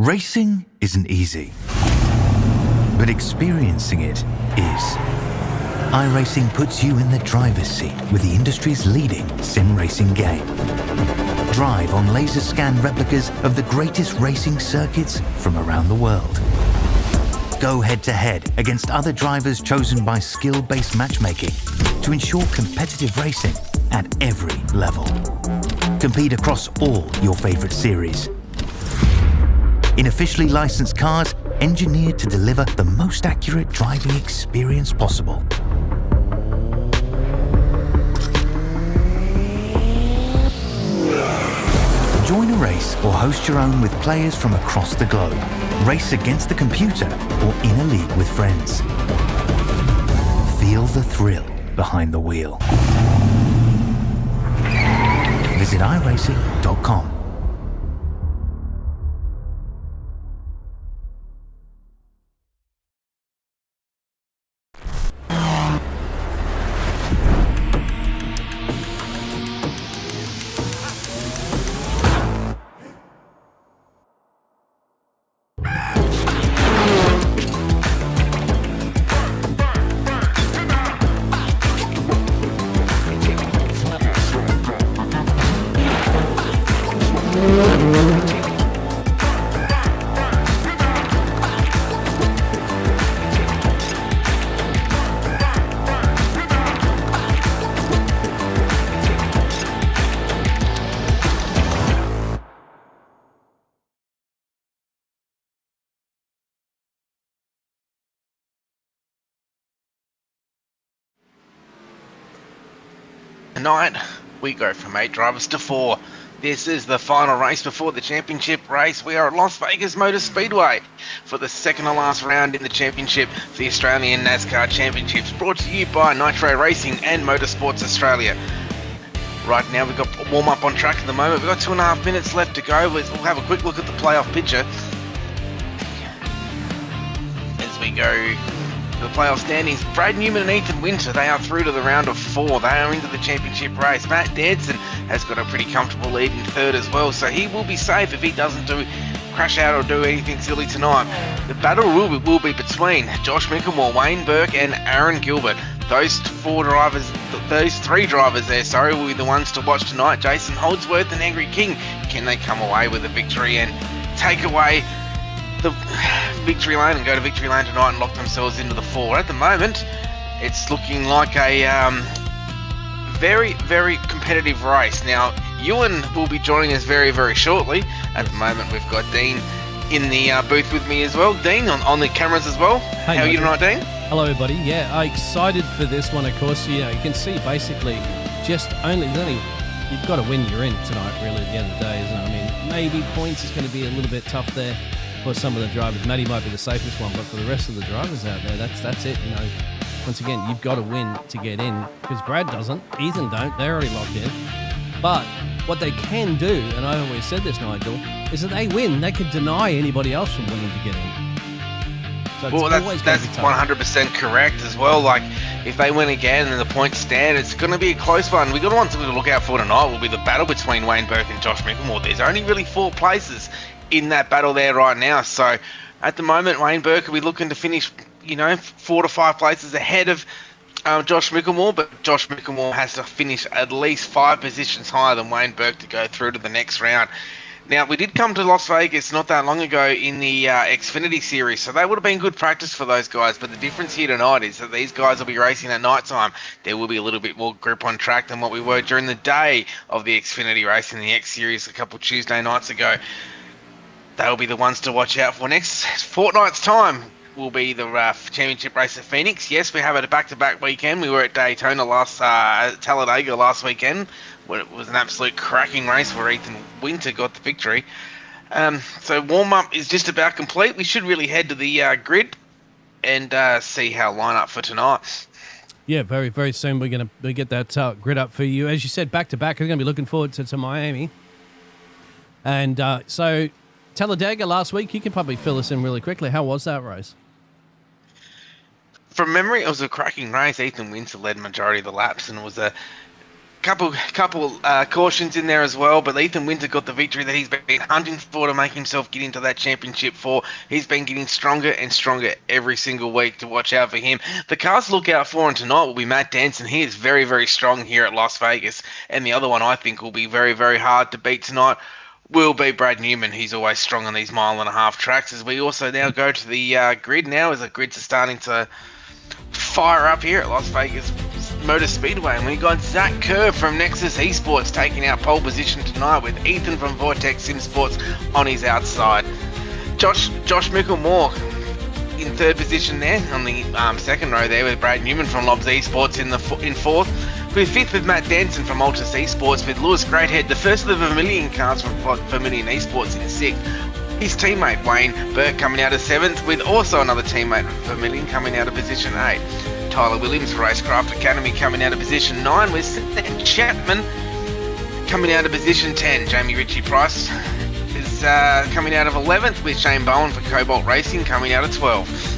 Racing isn't easy, but experiencing it is. iRacing puts you in the driver's seat with the industry's leading sim racing game. Drive on laser scan replicas of the greatest racing circuits from around the world. Go head-to-head against other drivers chosen by skill-based matchmaking to ensure competitive racing at every level. Compete across all your favorite series. In officially licensed cars, engineered to deliver the most accurate driving experience possible. Join a race or host your own with players from across the globe. Race against the computer or in a league with friends. Feel the thrill behind the wheel. Visit iRacing.com. Tonight, we go from 8 drivers to 4. This is the final race before the championship race. We are at Las Vegas Motor Speedway for the second to last round in the championship for the Australian NASCAR Championships, brought to you by Nitro Racing and Motorsports Australia. Right now, we've got warm-up on track at the moment. We've got 2.5 minutes left to go. We'll have a quick look at the playoff picture as we go. The playoff standings, Brad Newman and Ethan Winter, they are through to the round of 4. They are into the championship race. Matt Danson has got a pretty comfortable lead in third as well, so he will be safe if he doesn't crash out or do anything silly tonight. The battle will be between Josh Mickelmore, Wayne Burke and Aaron Gilbert. Those 3 drivers there, will be the ones to watch tonight. Jason Holdsworth and Angry King, can they come away with a victory and take away the victory lane and go to victory lane tonight and lock themselves into the 4? At the moment, it's looking like a very, very competitive race. Now, Ewan will be joining us very, very shortly. At the moment, we've got Dean in the booth with me as well. Dean, on the cameras as well. Hey, how are you tonight, Dean? Hello, everybody. Yeah, I'm excited for this one, of course. You can see basically you've got to win you're in tonight, really, at the end of the day, isn't it? I mean, maybe points is going to be a little bit tough there for some of the drivers. Matty might be the safest one, but for the rest of the drivers out there, that's it. Once again, you've got to win to get in, because Brad doesn't, Ethan don't, they're already locked in. But what they can do, and I always said this, Nigel, is that they win, they can deny anybody else from winning to get in. So that's 100% correct as well. Like, if they win again and the points stand, it's going to be a close one. We've got one to look out for tonight will be the battle between Wayne Burke and Josh Mickelmore. There's only really 4 places in that battle there right now. So at the moment, Wayne Burke will be looking to finish, 4 to 5 places ahead of Josh Mickelmore, but Josh Mickelmore has to finish at least 5 positions higher than Wayne Burke to go through to the next round. Now, we did come to Las Vegas not that long ago in the Xfinity Series, so that would have been good practice for those guys, but the difference here tonight is that these guys will be racing at night time. There will be a little bit more grip on track than what we were during the day of the Xfinity race in the X Series a couple Tuesday nights ago. They'll be the ones to watch out for. Next fortnight's time will be the championship race at Phoenix. Yes, we have a back-to-back weekend. We were at Daytona Talladega last weekend. It was an absolute cracking race where Ethan Winter got the victory. So warm-up is just about complete. We should really head to the grid and see how line up for tonight. Yeah, very, very soon we're going to get that grid up for you. As you said, back-to-back, we're going to be looking forward to Miami. And so Talladega last week, you can probably fill us in really quickly. How was that race? From memory, it was a cracking race. Ethan Winter led majority of the laps, and it was couple cautions in there as well, but Ethan Winter got the victory that he's been hunting for to make himself get into that championship for. He's been getting stronger and stronger every single week. To watch out for him. The cars to look out for him tonight will be Matt Danson. He is very, very strong here at Las Vegas, and the other one I think will be very, very hard to beat tonight will be Brad Newman. He's always strong on these mile-and-a-half tracks. As we also now go to the grid now, as the grids are starting to fire up here at Las Vegas Motor Speedway, and we got Zach Kerr from Nexus Esports taking out pole position tonight with Ethan from Vortex Sim Sports on his outside. Josh Micklemore in third position there on the second row there with Brad Newman from Lobs Esports in fourth. With fifth with Matt Danson from Altus Esports, with Lewis Greathead, the first of the Vermilion cars from Vermilion Esports, in sixth. His teammate Wayne Burke coming out of seventh, with also another teammate Vermilion coming out of position 8. Tyler Williams, Racecraft Academy, coming out of position 9, with Sam Chapman coming out of position 10. Jamie Ritchie Price is coming out of 11th, with Shane Bowen for Cobalt Racing coming out of 12th.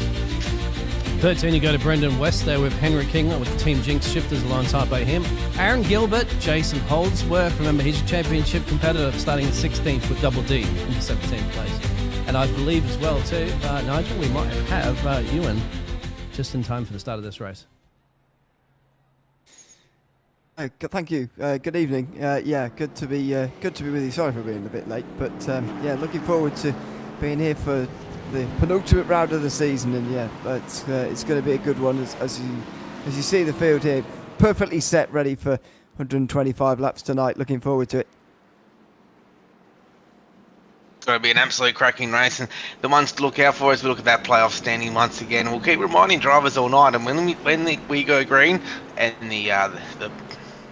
13, you go to Brendan West there with Henry Kingler with Team Jinx Shifters alongside by him. Aaron Gilbert, Jason Holdsworth, remember he's a championship competitor starting at 16th with Double D in the 17th place. And I believe as well too, Nigel, we might have Ewan just in time for the start of this race. Thank you. Good evening. Good to be with you. Sorry for being a bit late, but looking forward to being here for the penultimate round of the season, and it's going to be a good one as you see the field here, perfectly set, ready for 125 laps tonight. Looking forward to it. It's going to be an absolute cracking race, and the ones to look out for as we look at that playoff standing once again. We'll keep reminding drivers all night, and when we go green and the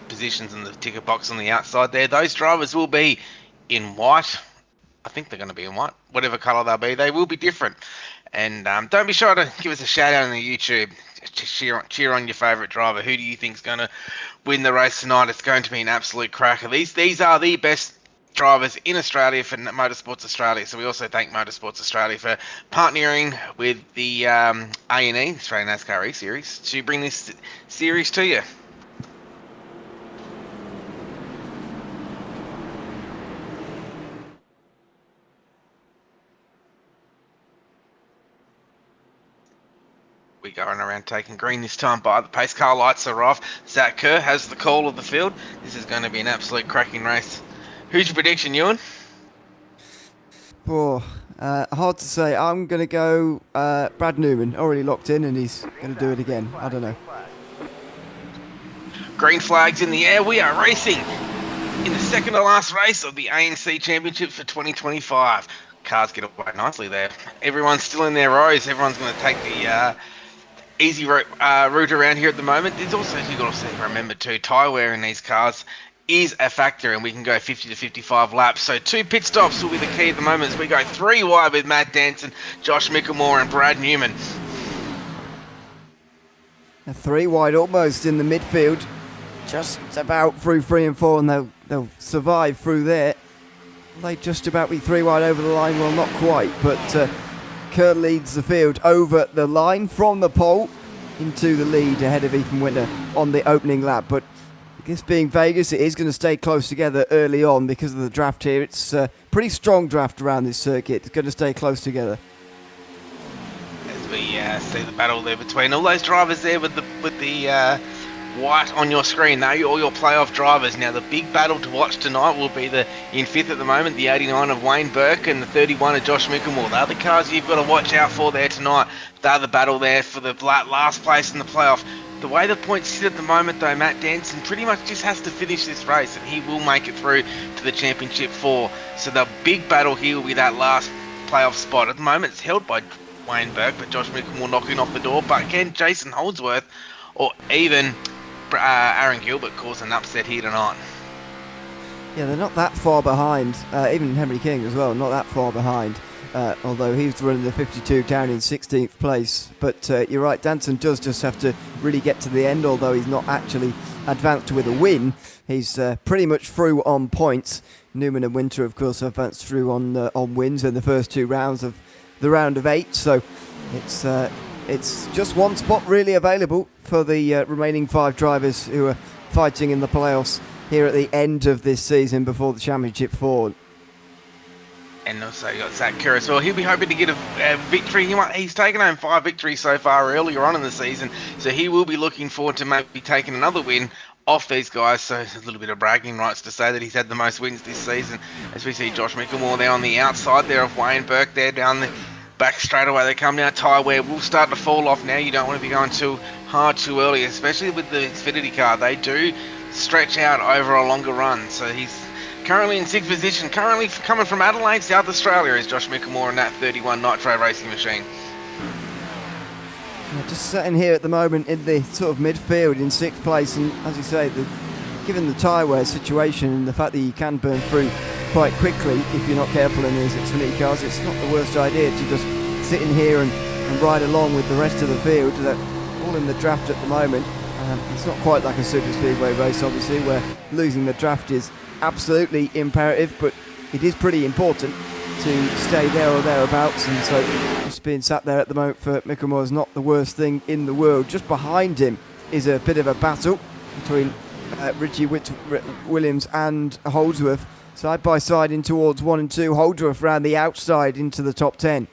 positions in the ticket box on the outside there, those drivers will be in white. I think they're going to be in white. Whatever colour they'll be, they will be different. And don't be sure to give us a shout out on the YouTube. Cheer on your favourite driver. Who do you think is going to win the race tonight? It's going to be an absolute cracker. These are the best drivers in Australia for Motorsports Australia. So we also thank Motorsports Australia for partnering with the A&E, Australian NASCAR E-Series, to bring this series to you. We going around taking green this time by the pace car lights are off. Zach Kerr has the call of the field. This is going to be an absolute cracking race. Who's your prediction, Ewan? Hard to say. I'm going to go Brad Newman. Already locked in, and he's going to do it again. I don't know. Green flags in the air. We are racing in the second to last race of the ANC Championship for 2025. Cars get away nicely there. Everyone's still in their rows. Everyone's going to take the easy route around here at the moment. There's also, you've got to remember too, tyre wear in these cars is a factor, and we can go 50 to 55 laps. So 2 pit stops will be the key at the moment as we go 3 wide with Matt Danson, Josh Micklemore and Brad Newman. 3 wide almost in the midfield, just about through 3 and 4, and they'll survive through there. They just about be 3 wide over the line. Well, not quite, but Kerr leads the field over the line from the pole into the lead ahead of Ethan Winter on the opening lap. But this being Vegas, it is going to stay close together early on because of the draft here. It's a pretty strong draft around this circuit. It's going to stay close together. As we see the battle there between all those drivers there with the white on your screen, they're all your playoff drivers. Now the big battle to watch tonight will be in 5th at the moment, the 89 of Wayne Burke and the 31 of Josh Micklemore. They're the cars you've got to watch out for there tonight. They're the battle there for the last place in the playoff. The way the points sit at the moment though, Matt Danson pretty much just has to finish this race and he will make it through to the Championship 4. So the big battle here will be that last playoff spot. At the moment it's held by Wayne Burke, but Josh Micklemore knocking off the door. But can Jason Holdsworth or even Aaron Gilbert cause an upset here tonight? Yeah, they're not that far behind. Even Henry King as well, not that far behind. Although he's running the 52 down in 16th place. But you're right, Danson does just have to really get to the end, although he's not actually advanced with a win. He's pretty much through on points. Newman and Winter, of course, advanced through on wins in the first 2 rounds of the round of 8. So it's just one spot really available for the remaining 5 drivers who are fighting in the playoffs here at the end of this season before the championship four. And also you got Zach Kerr as well. He'll be hoping to get a victory. He's taken home 5 victories so far earlier on in the season, so he will be looking forward to maybe taking another win off these guys. So a little bit of bragging rights to say that he's had the most wins this season, as we see Josh Mickelmore there on the outside there of Wayne Burke there down the back straight away. They come now. Tyre wear will start to fall off now. You don't want to be going too hard too early, especially with the Xfinity car. They do stretch out over a longer run. So he's currently in 6th position. Currently coming from Adelaide, South Australia, is Josh Mickelmore in that 31 Nitro racing machine. Yeah, just sitting here at the moment in the sort of midfield in 6th place, and as you say, given the tyre wear situation and the fact that you can burn through quite quickly if you're not careful in these Xfinity cars, it's not the worst idea to just sit in here and ride along with the rest of the field. They're all in the draft at the moment. It's not quite like a super speedway race, obviously, where losing the draft is absolutely imperative, but it is pretty important to stay there or thereabouts, and so just being sat there at the moment for Mickelmore is not the worst thing in the world. Just behind him is a bit of a battle between Richie Williams and Holdsworth, side by side in towards 1 and 2. Holdsworth round the outside into the top 10.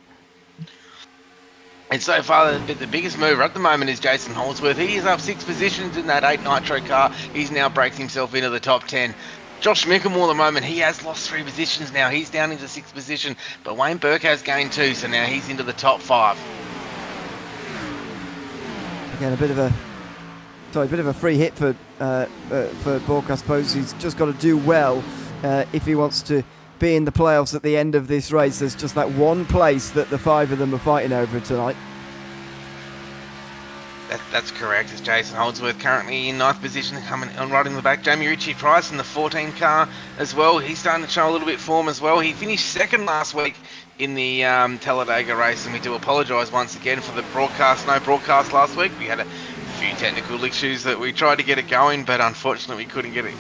And so far, the biggest mover at the moment is Jason Holdsworth. He is up 6 positions in that 8 Nitro car. He's now braked himself into the top 10. Josh Mickelmore at the moment, he has lost 3 positions now. He's down into 6th position, but Wayne Burke has gained 2, so now he's into the top 5. Again, a bit of a free hit for Bork, I suppose. He's just got to do well if he wants to be in the playoffs at the end of this race. There's just that one place that the 5 of them are fighting over tonight. That's correct. It's Jason Holdsworth currently in 9th position, coming on right in the back. Jamie Ritchie-Price in the 14 car as well. He's starting to show a little bit of form as well. He finished 2nd last week in the Talladega race, and we do apologise once again for the broadcast. No broadcast last week. We had a few technical issues that we tried to get it going, but unfortunately we couldn't get it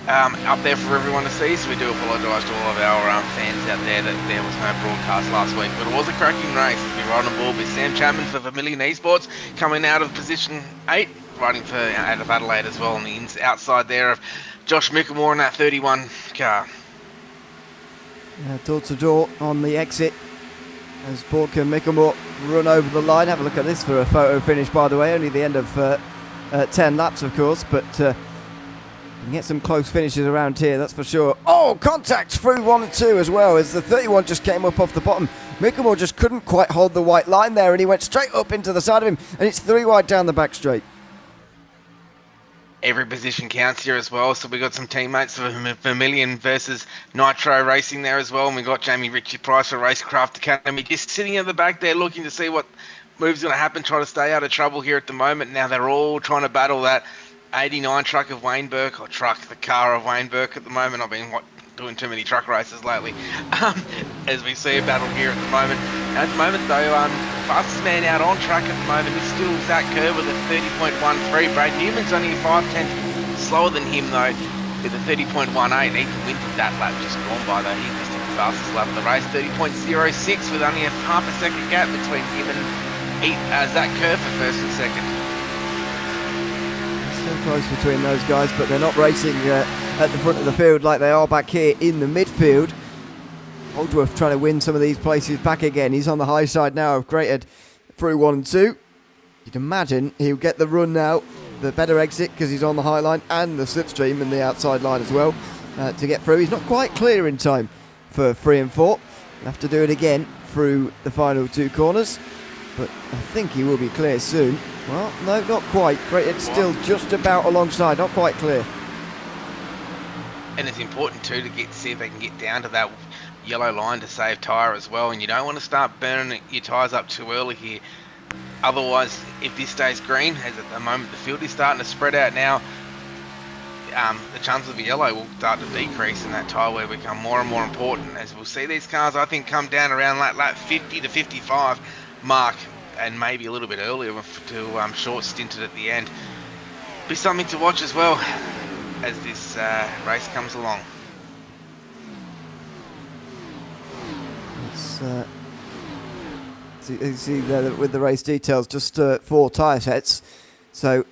up there for everyone to see, so we do apologise to all of our fans out there that there was no broadcast last week. But it was a cracking race. We'll be right on board with Sam Chapman for Vermilion Esports, coming out of position 8, riding for out of Adelaide as well, on the outside there of Josh Mickelmore in that 31 car. Door to door on the exit as Bork and Mickelmore run over the line. Have a look at this for a photo finish, by the way. Only the end of 10 laps, of course, but you can get some close finishes around here, that's for sure. Oh, contact through 1 and 2 as well, as the 31 just came up off the bottom. Mickelmore just couldn't quite hold the white line there, and he went straight up into the side of him, and it's 3 wide down the back straight. Every position counts here as well, so we got some teammates of Vermilion versus Nitro racing there as well, and we got Jamie Ritchie-Price for Racecraft Academy just sitting at the back there looking to see what move's going to happen, try to stay out of trouble here at the moment. Now they're all trying to battle that 89 truck of Wayne Burke, or the car of Wayne Burke at the moment. I've been doing too many truck races lately, as we see a battle here at the moment. At the moment though, fastest man out on track at the moment is still Zach Kerr with a 30.13. Brad Newman's only 5/10 slower than him though, with a 30.18. Ethan Winter that lap just gone by though. He's just the fastest lap of the race, 30.06, with only a half a second gap between him and Zach Kerr for 1st and 2nd. Still close between those guys, but they're not racing at the front of the field like they are back here in the midfield. Holdsworth trying to win some of these places back again. He's on the high side now of Greathead through 1 and 2. You'd imagine he'll get the run now, the better exit, because he's on the high line and the slipstream and the outside line as well to get through. He's not quite clear in time for 3 and 4. He'll have to do it again through the final 2 corners, but I think he will be clear soon. Well, no, not quite. Greathead's still just about alongside, not quite clear. And it's important too to see if they can get down to that yellow line to save tyre as well, and you don't want to start burning your tyres up too early here. Otherwise, if this stays green, as at the moment the field is starting to spread out now, the chances of a yellow will start to decrease, and that tyre wear become more and more important, as we'll see these cars I think come down around lap 50 to 55 mark, and maybe a little bit earlier to short stinted at the end. Be something to watch as well as this race comes along. You see there with the race details, just 4 tyre sets. So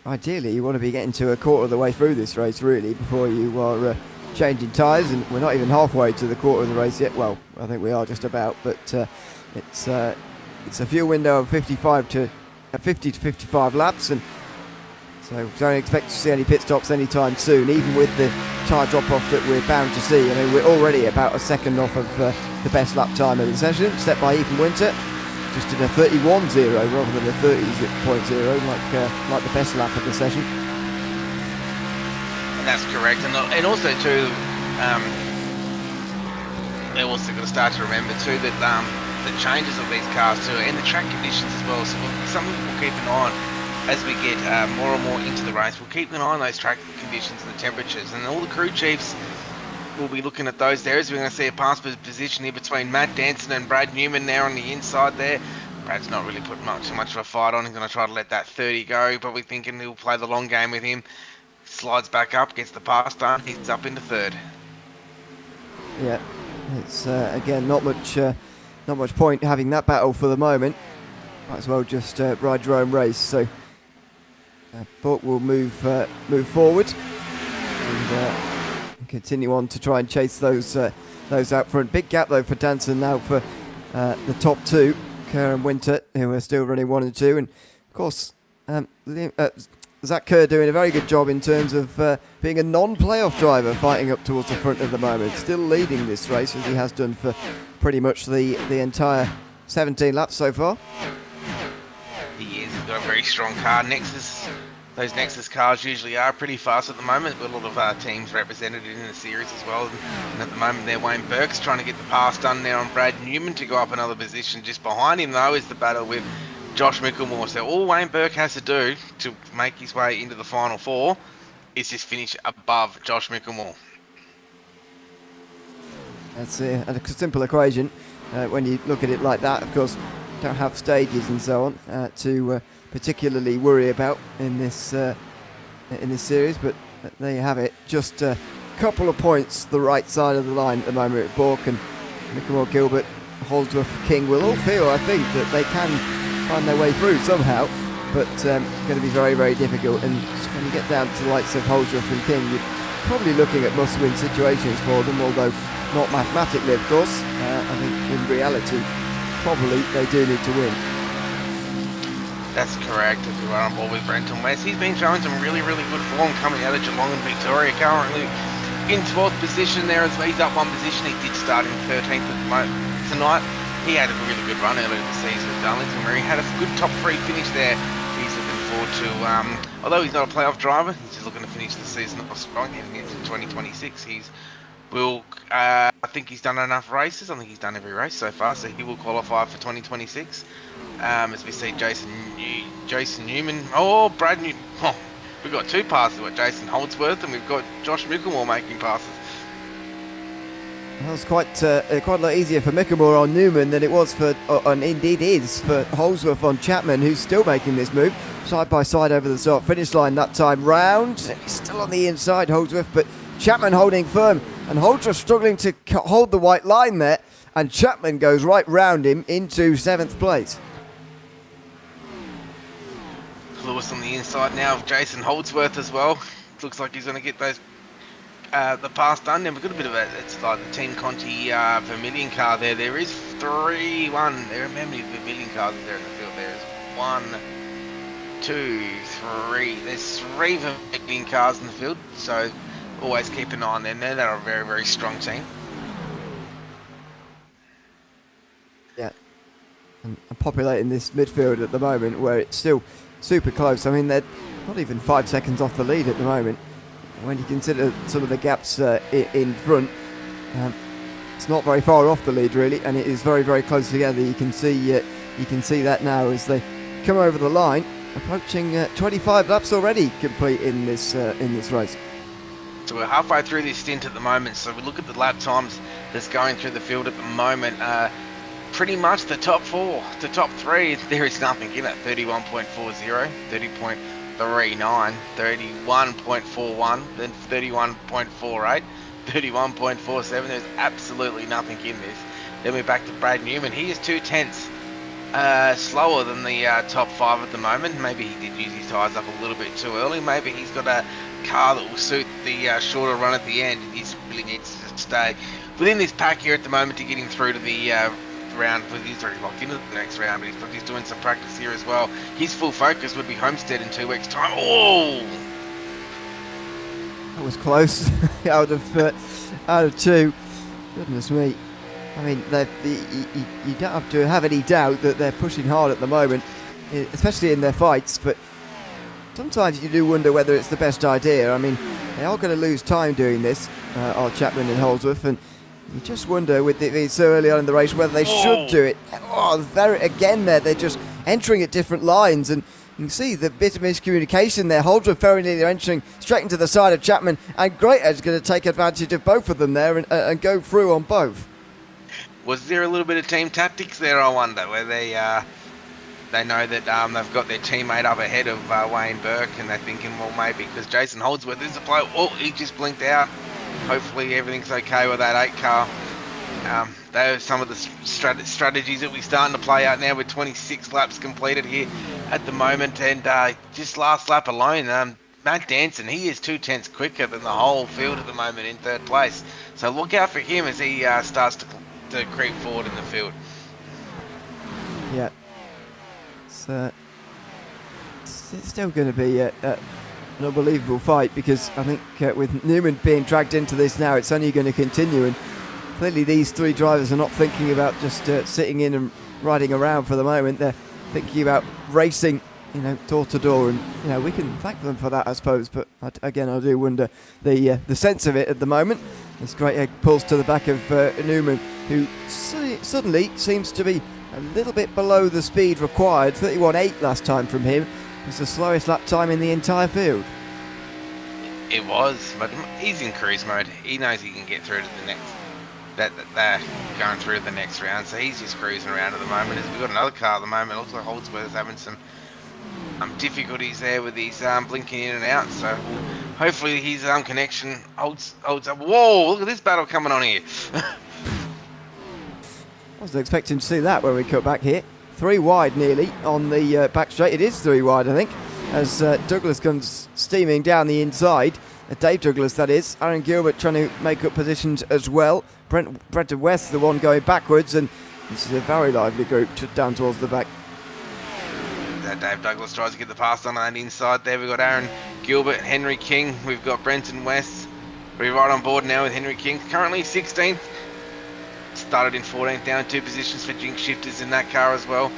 ideally you want to be getting to a quarter of the way through this race really before you are changing tyres, and we're not even halfway to the quarter of the race yet. Well, I think we are just about, but it's a fuel window of 50 to 55 laps, and so don't expect to see any pit stops anytime soon, even with the tyre drop-off that we're bound to see. I mean, we're already about a second off of the best lap time of the session, set by Ethan Winter, just in a 31.0 rather than a 30.0 like the best lap of the session. And that's correct, and also too, they're also got to start to remember too that the changes of these cars too, and the track conditions as well. So something we'll keep an eye on as we get more and more into the race. We'll keep an eye on those track conditions and the temperatures, and all the crew chiefs will be looking at those there. As we're going to see a pass position here between Matt Danson and Brad Newman there on the inside there. Brad's not really putting too much of a fight on. He's going to try to let that 30 go, probably thinking he'll play the long game with him. Slides back up, gets the pass done, he's up into third. Yeah, it's again not much point having that battle for the moment. Might as well just ride your own race. So, but we'll move forward and continue on to try and chase those out front. Big gap though for Danson now for the top two, Kerr and Winter, who are still running 1 and 2, and of course Zach Kerr doing a very good job in terms of being a non-playoff driver, fighting up towards the front at the moment. Still leading this race as he has done for pretty much the entire 17 laps so far. He is. He's got a very strong car. Those Nexus cars usually are pretty fast at the moment. We've got a lot of teams represented in the series as well. And at the moment there, Wayne Burke's trying to get the pass done now on Brad Newman to go up another position. Just behind him though is the battle with Josh Micklemore. So all Wayne Burke has to do to make his way into the final four is just finish above Josh Micklemore. That's a simple equation when you look at it like that. Of course, don't have stages and so on to particularly worry about in this series, but there you have it. Just a couple of points the right side of the line at the moment. Bork and Micklemore, Gilbert, Holdsworth, King will all feel, I think, that they can find their way through somehow, but going to be very, very difficult. And when you get down to the likes of Holdsworth and King, you're probably looking at must-win situations for them, although not mathematically, of course. I think in reality, probably they do need to win. That's correct. If you're on board with Brenton West, he's been showing some really, really good form coming out of Geelong and Victoria. Currently in 12th position there as well. He's up 1 position. He did start in 13th tonight. He had a really good run earlier this season with Darlington, where he had a good top 3 finish there. He's looking forward to, although he's not a playoff driver, he's just looking to finish the season off strong heading into 2026. I think he's done enough races. I think he's done every race so far, so he will qualify for 2026. As we see Jason Newman. Oh, Brad Newman. Oh, we've got 2 passes. We've got Jason Holdsworth and we've got Josh Micklemore making passes. That was quite a lot easier for Micklemore on Newman than it was for, and indeed is, for Holdsworth on Chapman, who's still making this move. Side by side over the start finish line that time round. Still on the inside, Holdsworth, but Chapman holding firm. And Holdsworth struggling to hold the white line there. And Chapman goes right round him into 7th place. Lewis on the inside now of Jason Holdsworth as well. Looks like he's going to get those the pass done. Then we've got a bit of it's like the Team Conti Vermilion car there. There is 3, 1. There are how many Vermilion cars there in the field? There is 1, 2, 3. There's 3 Vermilion cars in the field. So always keep an eye on them there. They're a very, very strong team. Yeah. And populating this midfield at the moment where it's still super close. I mean, they're not even 5 seconds off the lead at the moment. When you consider some of the gaps in front, it's not very far off the lead really, and it is very, very close together. You can see that now as they come over the line, approaching 25 laps already complete in this race. So we're halfway through this stint at the moment. So we look at the lap times that's going through the field at the moment. Pretty much the top 4, the top 3, there is nothing in it. 31.40, 30.39, 31.41, then 31.48, 31.47. There's absolutely nothing in this. Then we're back to Brad Newman. He is 2 tenths slower than the top 5 at the moment. Maybe he did use his tyres up a little bit too early. Maybe he's got a car that will suit the shorter run at the end. He really needs to stay within this pack here at the moment to get him through to the round. He's already locked into the next round, but he's doing some practice here as well. His full focus would be Homestead in 2 weeks' time. Oh! That was close. out of 2. Goodness me. I mean, you don't have to have any doubt that they're pushing hard at the moment, especially in their fights, but sometimes you do wonder whether it's the best idea. I mean, they are going to lose time doing this, Chapman and Holdsworth, and you just wonder with it being so early on in the race whether they should do it. They're just entering at different lines, and you can see the bit of miscommunication there. Holdsworth very nearly entering straight into the side of Chapman, and Greathead's going to take advantage of both of them there and go through on both. Was there a little bit of team tactics there, I wonder, where they know that they've got their teammate up ahead of Wayne Burke, and they're thinking, well, maybe because Jason Holdsworth is a player. Oh, he just blinked out. Hopefully everything's okay with that 8 car. Those are some of the strategies that we're starting to play out now with 26 laps completed here at the moment. And just last lap alone, Matt Danson, he is 2/10 quicker than the whole field at the moment in 3rd place. So look out for him as he starts to creep forward in the field. Yeah. It's still going to be an unbelievable fight, because I think with Newman being dragged into this now, it's only going to continue, and clearly these 3 drivers are not thinking about just sitting in and riding around for the moment. They're thinking about racing, door to door, and we can thank them for that, I suppose. But I do wonder the sense of it at the moment. This Greathead pulls to the back of Newman, who suddenly seems to be a little bit below the speed required. 31.8 last time from him. It's the slowest lap time in the entire field. It was, but he's in cruise mode. He knows he can get through to the next. That they're going through to the next round, so he's just cruising around at the moment. As we've got another car at the moment. It looks like Holdsworth is having some difficulties there with his blinking in and out. So hopefully his connection holds up. Whoa! Look at this battle coming on here. Wasn't expecting to see that when we cut back here. 3 wide nearly on the back straight. It is 3 wide, I think, as Douglas comes steaming down the inside. Dave Douglas, that is. Aaron Gilbert trying to make up positions as well. Brenton West, the one going backwards, and this is a very lively group down towards the back. Dave Douglas tries to get the pass on that inside there. We've got Aaron Gilbert, Henry King. We've got Brenton West. We're right on board now with Henry King. Currently 16th. Started in 14th, down 2 positions for Jinx Shifters in that car as well.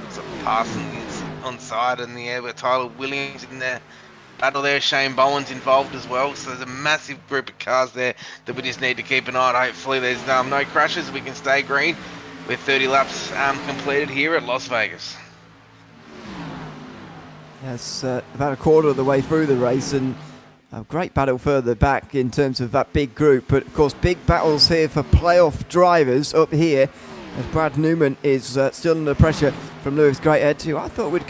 So passing is on side in the air with Tyler Williams in there. Battle there, Shane Bowen's involved as well, so there's a massive group of cars there that we just need to keep an eye on. Hopefully there's no crashes, we can stay green with 30 laps completed here at Las Vegas. Yes, about a quarter of the way through the race, and a great battle further back in terms of that big group, but of course big battles here for playoff drivers up here, as Brad Newman is still under pressure from Lewis Greathead, who I thought would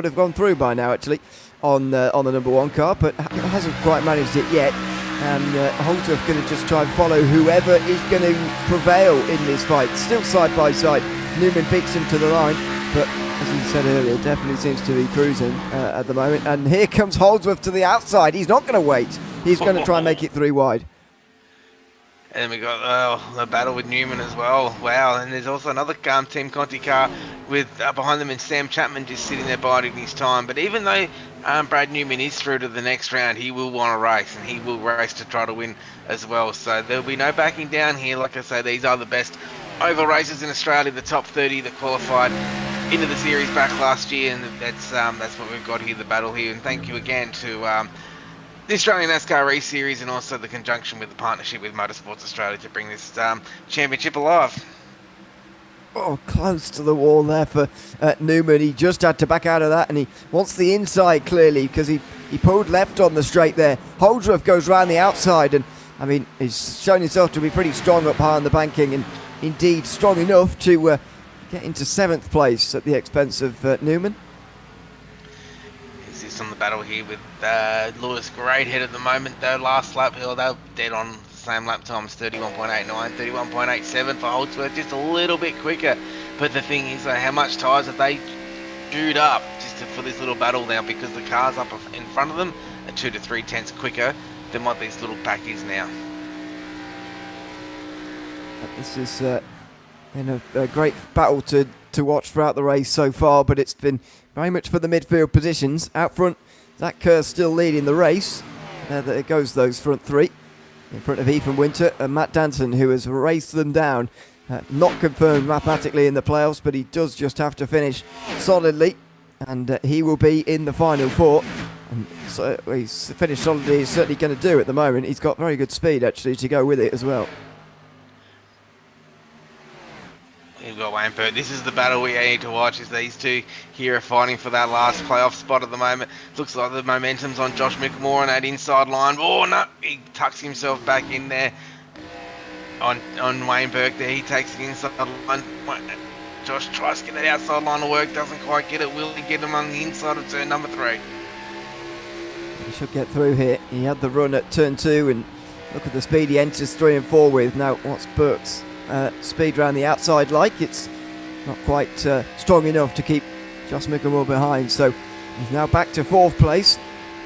have gone through by now actually on the number 1 car, but hasn't quite managed it yet. And Holdsworth going to just try and follow whoever is going to prevail in this fight. Still side by side. Newman beats him to the line, but as you said earlier, definitely seems to be cruising at the moment. And here comes Holdsworth to the outside. He's not going to wait. He's going to try and make it 3 wide. And we got the battle with Newman as well. Wow, and there's also another Team Conti car with behind them and Sam Chapman just sitting there biding his time. But even though Brad Newman is through to the next round, he will want to race, and he will race to try to win as well. So there'll be no backing down here. Like I say, these are the best oval racers in Australia, the top 30 that qualified into the series back last year, and that's what we've got here, the battle here. And thank you again to the Australian NASCAR Race Series, and also the conjunction with the partnership with Motorsports Australia to bring this championship alive. Oh, close to the wall there for Newman. He just had to back out of that, and he wants the inside clearly because he pulled left on the straight there. Holdsworth goes round the outside, and I mean, he's shown himself to be pretty strong up high on the banking, and indeed strong enough to get into 7th place at the expense of Newman. On the battle here with Lewis Greathead at the moment, though. Last lap, they're dead on same lap times, 31.89, 31.87 for Holdsworth, just a little bit quicker. But the thing is, how much tyres have they queued up for this little battle now, because the cars up in front of them are 2 to 3 tenths quicker than what this little pack is now. This has been a great battle to watch throughout the race so far, but it's been very much for the midfield positions. Out front, Zach Kerr's still leading the race. There goes those front three, in front of Ethan Winter and Matt Danson, who has raced them down. Not confirmed mathematically in the playoffs, but he does just have to finish solidly, and he will be in the final four. And so he's finished solidly, he's certainly going to do at the moment. He's got very good speed actually to go with it as well. You've got Wayne Burt. This is the battle we need to watch, is these two here are fighting for that last playoff spot at the moment. Looks like the momentum's on Josh Mickelmore on that inside line. Oh no, he tucks himself back in there on Wayne Burke there. He takes the inside line. Josh tries to get that outside line to work, doesn't quite get it. Will he get him on the inside of turn number 3? He should get through here. He had the run at turn 2, and look at the speed he enters 3 and 4 with. Now, what's Burke's speed around the outside like? It's not quite strong enough to keep Josh Mickelmore behind, so he's now back to 4th place.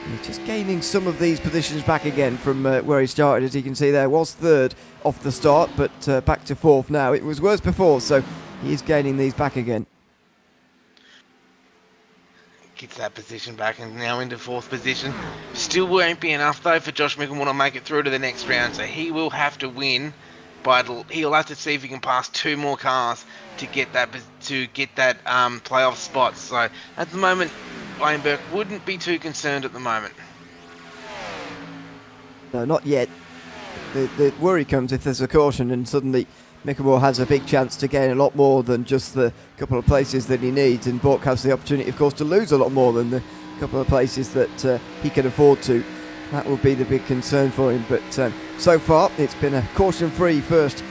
He's just gaining some of these positions back again from where he started. As you can see, there was 3rd off the start, but back to 4th now. It was worse before, so he is gaining these back again. Gets that position back and now into 4th position. Still won't be enough though for Josh Mickelmore to make it through to the next round, so he will have to win. But he'll have to see if he can pass 2 more cars to get that playoff spot. So at the moment, Wayne Burke wouldn't be too concerned at the moment. No, not yet. The worry comes if there's a caution and suddenly Mickelmore has a big chance to gain a lot more than just the couple of places that he needs, and Bork has the opportunity, of course, to lose a lot more than the couple of places that he can afford to. That will be the big concern for him, but so far it's been a caution-free first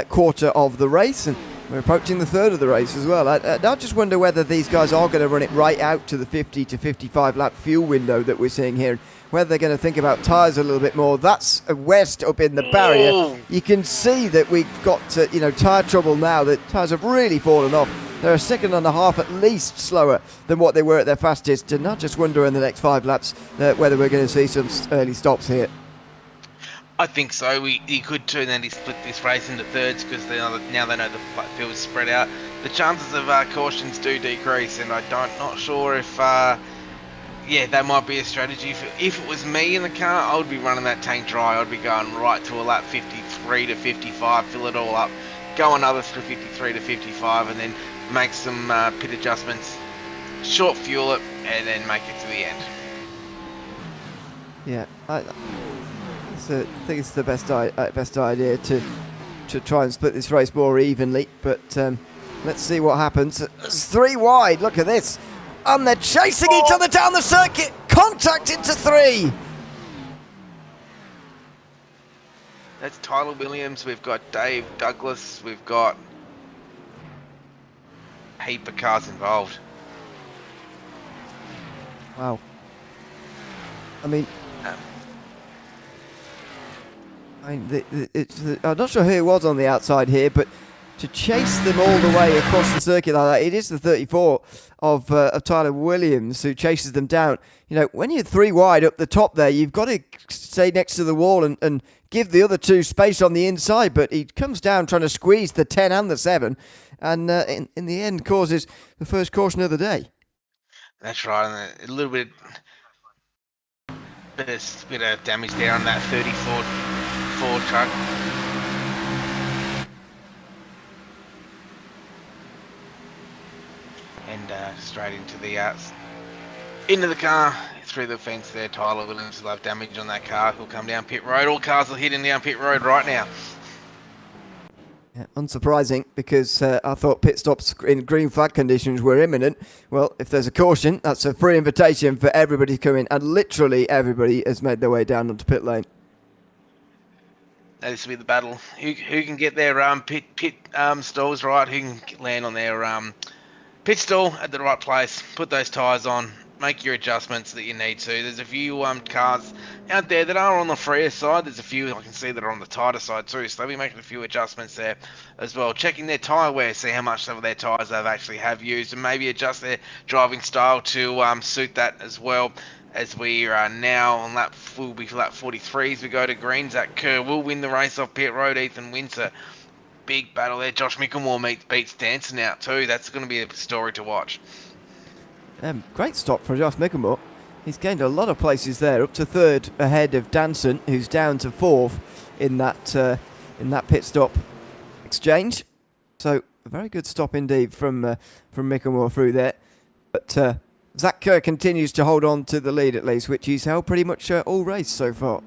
quarter of the race, and we're approaching the 3rd of the race as well. I just wonder whether these guys are going to run it right out to the 50 to 55 lap fuel window that we're seeing here, whether they're going to think about tyres a little bit more. That's west up in the barrier. Oh. You can see that we've got tyre trouble now. The tyres have really fallen off. They're a second and a half at least slower than what they were at their fastest, and I just wonder in the next 5 laps whether we're going to see some early stops here. I think so. He could turn and split this race into thirds, because now they know the field is spread out. The chances of cautions do decrease, and I'm not sure if that might be a strategy. If it was me in the car, I would be running that tank dry. I'd be going right to a lap 53 to 55, fill it all up, go another 53 to 55, and then make some pit adjustments, short fuel it, and then make it to the end. Yeah, I think it's the best idea to try and split this race more evenly, but let's see what happens. It's 3 wide, look at this, and they're chasing each other down the circuit. Contact into 3. That's Tyler Williams, we've got Dave Douglas, we've got a heap of cars involved. Wow. I mean, I'm not sure who it was on the outside here, but to chase them all the way across the circuit like that, it is the 34 of Tyler Williams who chases them down. When you're 3 wide up the top there, you've got to stay next to the wall and give the other 2 space on the inside, but he comes down trying to squeeze the 10 and the 7, and in the end causes the first caution of the day. That's right, and a little bit of damage there on that 34 Ford truck. And straight into the car, through the fence there. Tyler Williams will have damage on that car. He'll come down pit road. All cars are hitting down pit road right now. Yeah, unsurprising, because I thought pit stops in green flag conditions were imminent. Well, if there's a caution, that's a free invitation for everybody to come in, and literally everybody has made their way down onto pit lane. This will be the battle. Who can get their pit stalls right? Who can land on their pit stall at the right place? Put those tyres on make your adjustments that you need to. There's a few cars out there that are on the freer side. There's a few I can see that are on the tighter side too. So they'll be making a few adjustments there as well. Checking their tyre wear, see how much of their tyres they've actually have used, and maybe adjust their driving style to suit that as well. As we are now on lap, will be lap 43 as we go to green. Zach Kerr will win the race off pit road. Ethan Winter, big battle there. Josh Mickelmore beats Danson out too. That's going to be a story to watch. Great stop for Josh Mickelmore. He's gained a lot of places there, up to third ahead of Danson, who's down to fourth in that pit stop exchange. So a very good stop indeed from Mickelmore through there. But Zach Kerr continues to hold on to the lead at least, which he's held pretty much all race so far.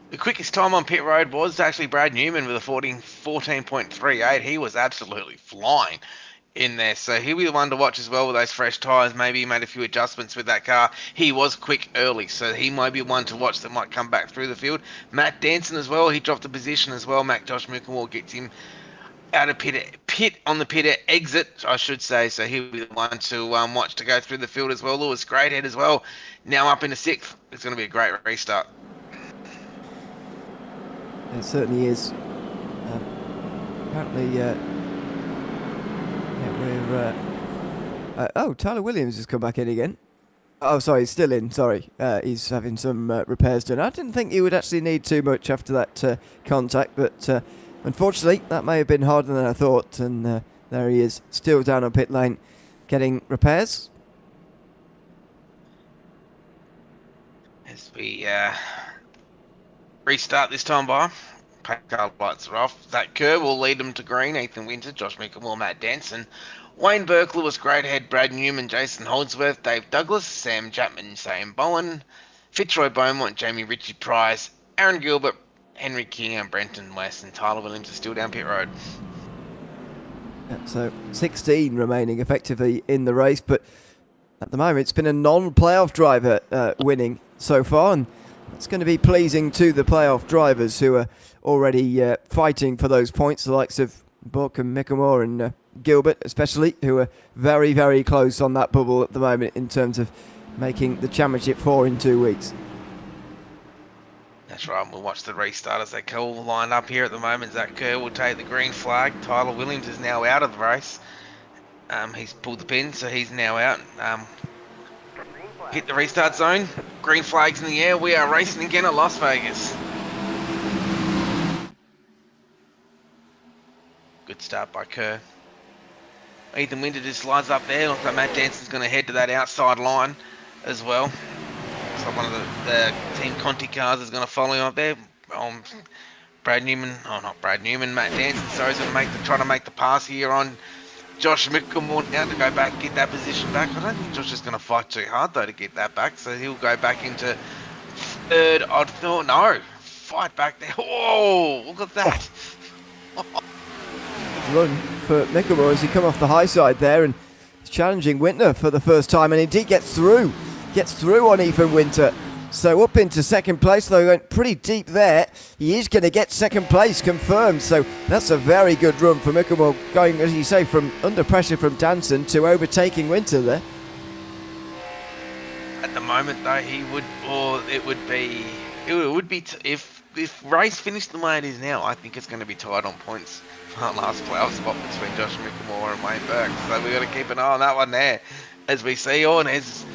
The quickest time on pit road was actually Brad Newman with a 14.38. He was absolutely flying in there, so he'll be the one to watch as well with those fresh tyres. Maybe he made a few adjustments with that car. He was quick early, so he might be one to watch that might come back through the field. Matt Danson as well, he dropped a position as well. Josh Mickelmore gets him out of pit on the pit exit, I should say, so he'll be the one to watch to go through the field as well. Lewis Greathead as well, now up into 6th. It's going to be a great restart. It certainly is. Apparently, Tyler Williams has come back in again. Oh, sorry, he's still in. Sorry, he's having some repairs done. I didn't think he would actually need too much after that contact, but unfortunately, that may have been harder than I thought. And there he is, still down on pit lane, getting repairs. As we restart this time by car lights are off. Zach Kerr will lead them to green. Ethan Winter, Josh Mickelmore, Matt Danson, Wayne Burke, Lewis Greathead, Brad Newman, Jason Holdsworth, Dave Douglas, Sam Chapman, Sam Bowen, Fitzroy Beaumont, Jamie Ritchie Price, Aaron Gilbert, Henry King, and Brenton West, and Tyler Williams are still down pit road. Yeah, so 16 remaining effectively in the race, but at the moment it's been a non-playoff driver winning so far, and it's going to be pleasing to the playoff drivers who are already fighting for those points, the likes of Buck and Mickelmore and Gilbert especially, who are very, very close on that bubble at the moment in terms of making the championship 4 in 2 weeks. That's right, we'll watch the restart as they all line up here at the moment. Zach Kerr will take the green flag. Tyler Williams is now out of the race. He's pulled the pin, so he's now out. Hit the restart zone. Green flags in the air. We are racing again at Las Vegas. Good start by Kerr. Ethan Winter just slides up there. Looks like Matt Danson's going to head to that outside line as well. Looks like one of the Team Conti cars is going to follow him up there. Matt Danson, sorry, is going to try to make the pass here on Josh Mickelmore now to go back, get that position back. I don't think Josh is going to fight too hard though to get that back, so he'll go back into third. I thought, no, fight back there. Whoa, look at that. Run for Mickelmore as he come off the high side there and challenging Winter for the first time, and indeed gets through on Ethan Winter. So up into second place, though, went pretty deep there. He is going to get second place confirmed, so that's a very good run for Mickelmore, going, as you say, from under pressure from Danson to overtaking Winter there. At the moment, though, if race finished the way it is now, I think it's going to be tied on points for that last playoff spot between Josh Mickelmore and Wayne Burke. So we've got to keep an eye on that one there. As we see on, as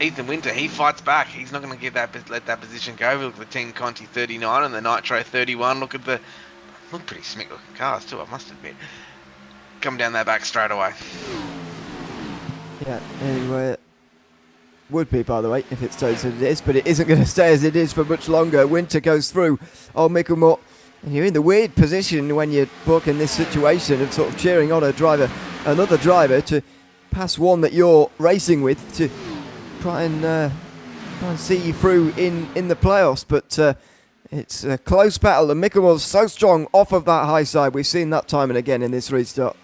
Ethan Winter, he fights back. He's not going to let that position go. Look at the Team Conti 39 and the Nitro 31. Look pretty smick looking cars too, I must admit. Come down that back straight away. Yeah, anyway, would be, by the way, if it stays as it is, but it isn't going to stay as it is for much longer. Winter goes through. Oh, Mickelmore, and you're in the weird position when you're Buck in this situation of sort of cheering on another driver to pass one that you're racing with to try and see you through in the playoffs, but it's a close battle, and Mickelmore's so strong off of that high side. We've seen that time and again in this restart.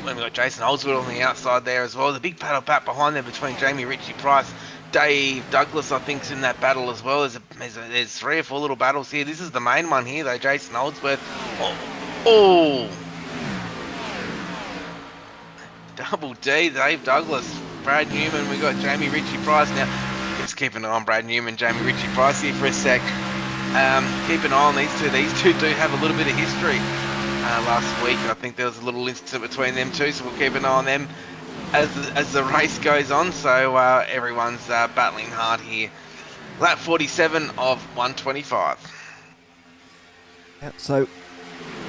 We've got Jason Holdsworth on the outside there as well. The big battle back behind there between Jamie Ritchie Price, Dave Douglas, I think, is in that battle as well. There's 3 or 4 little battles here. This is the main one here, though. Jason Holdsworth. Oh. Double D, Dave Douglas, Brad Newman. We got Jamie Ritchie Price now. Let's keep an eye on Brad Newman, Jamie Ritchie Price here for a sec. Keep an eye on these two. These two do have a little bit of history. Last week, I think there was a little incident between them two, so we'll keep an eye on them as the race goes on. So everyone's battling hard here. Lap 47 of 125. Yep, so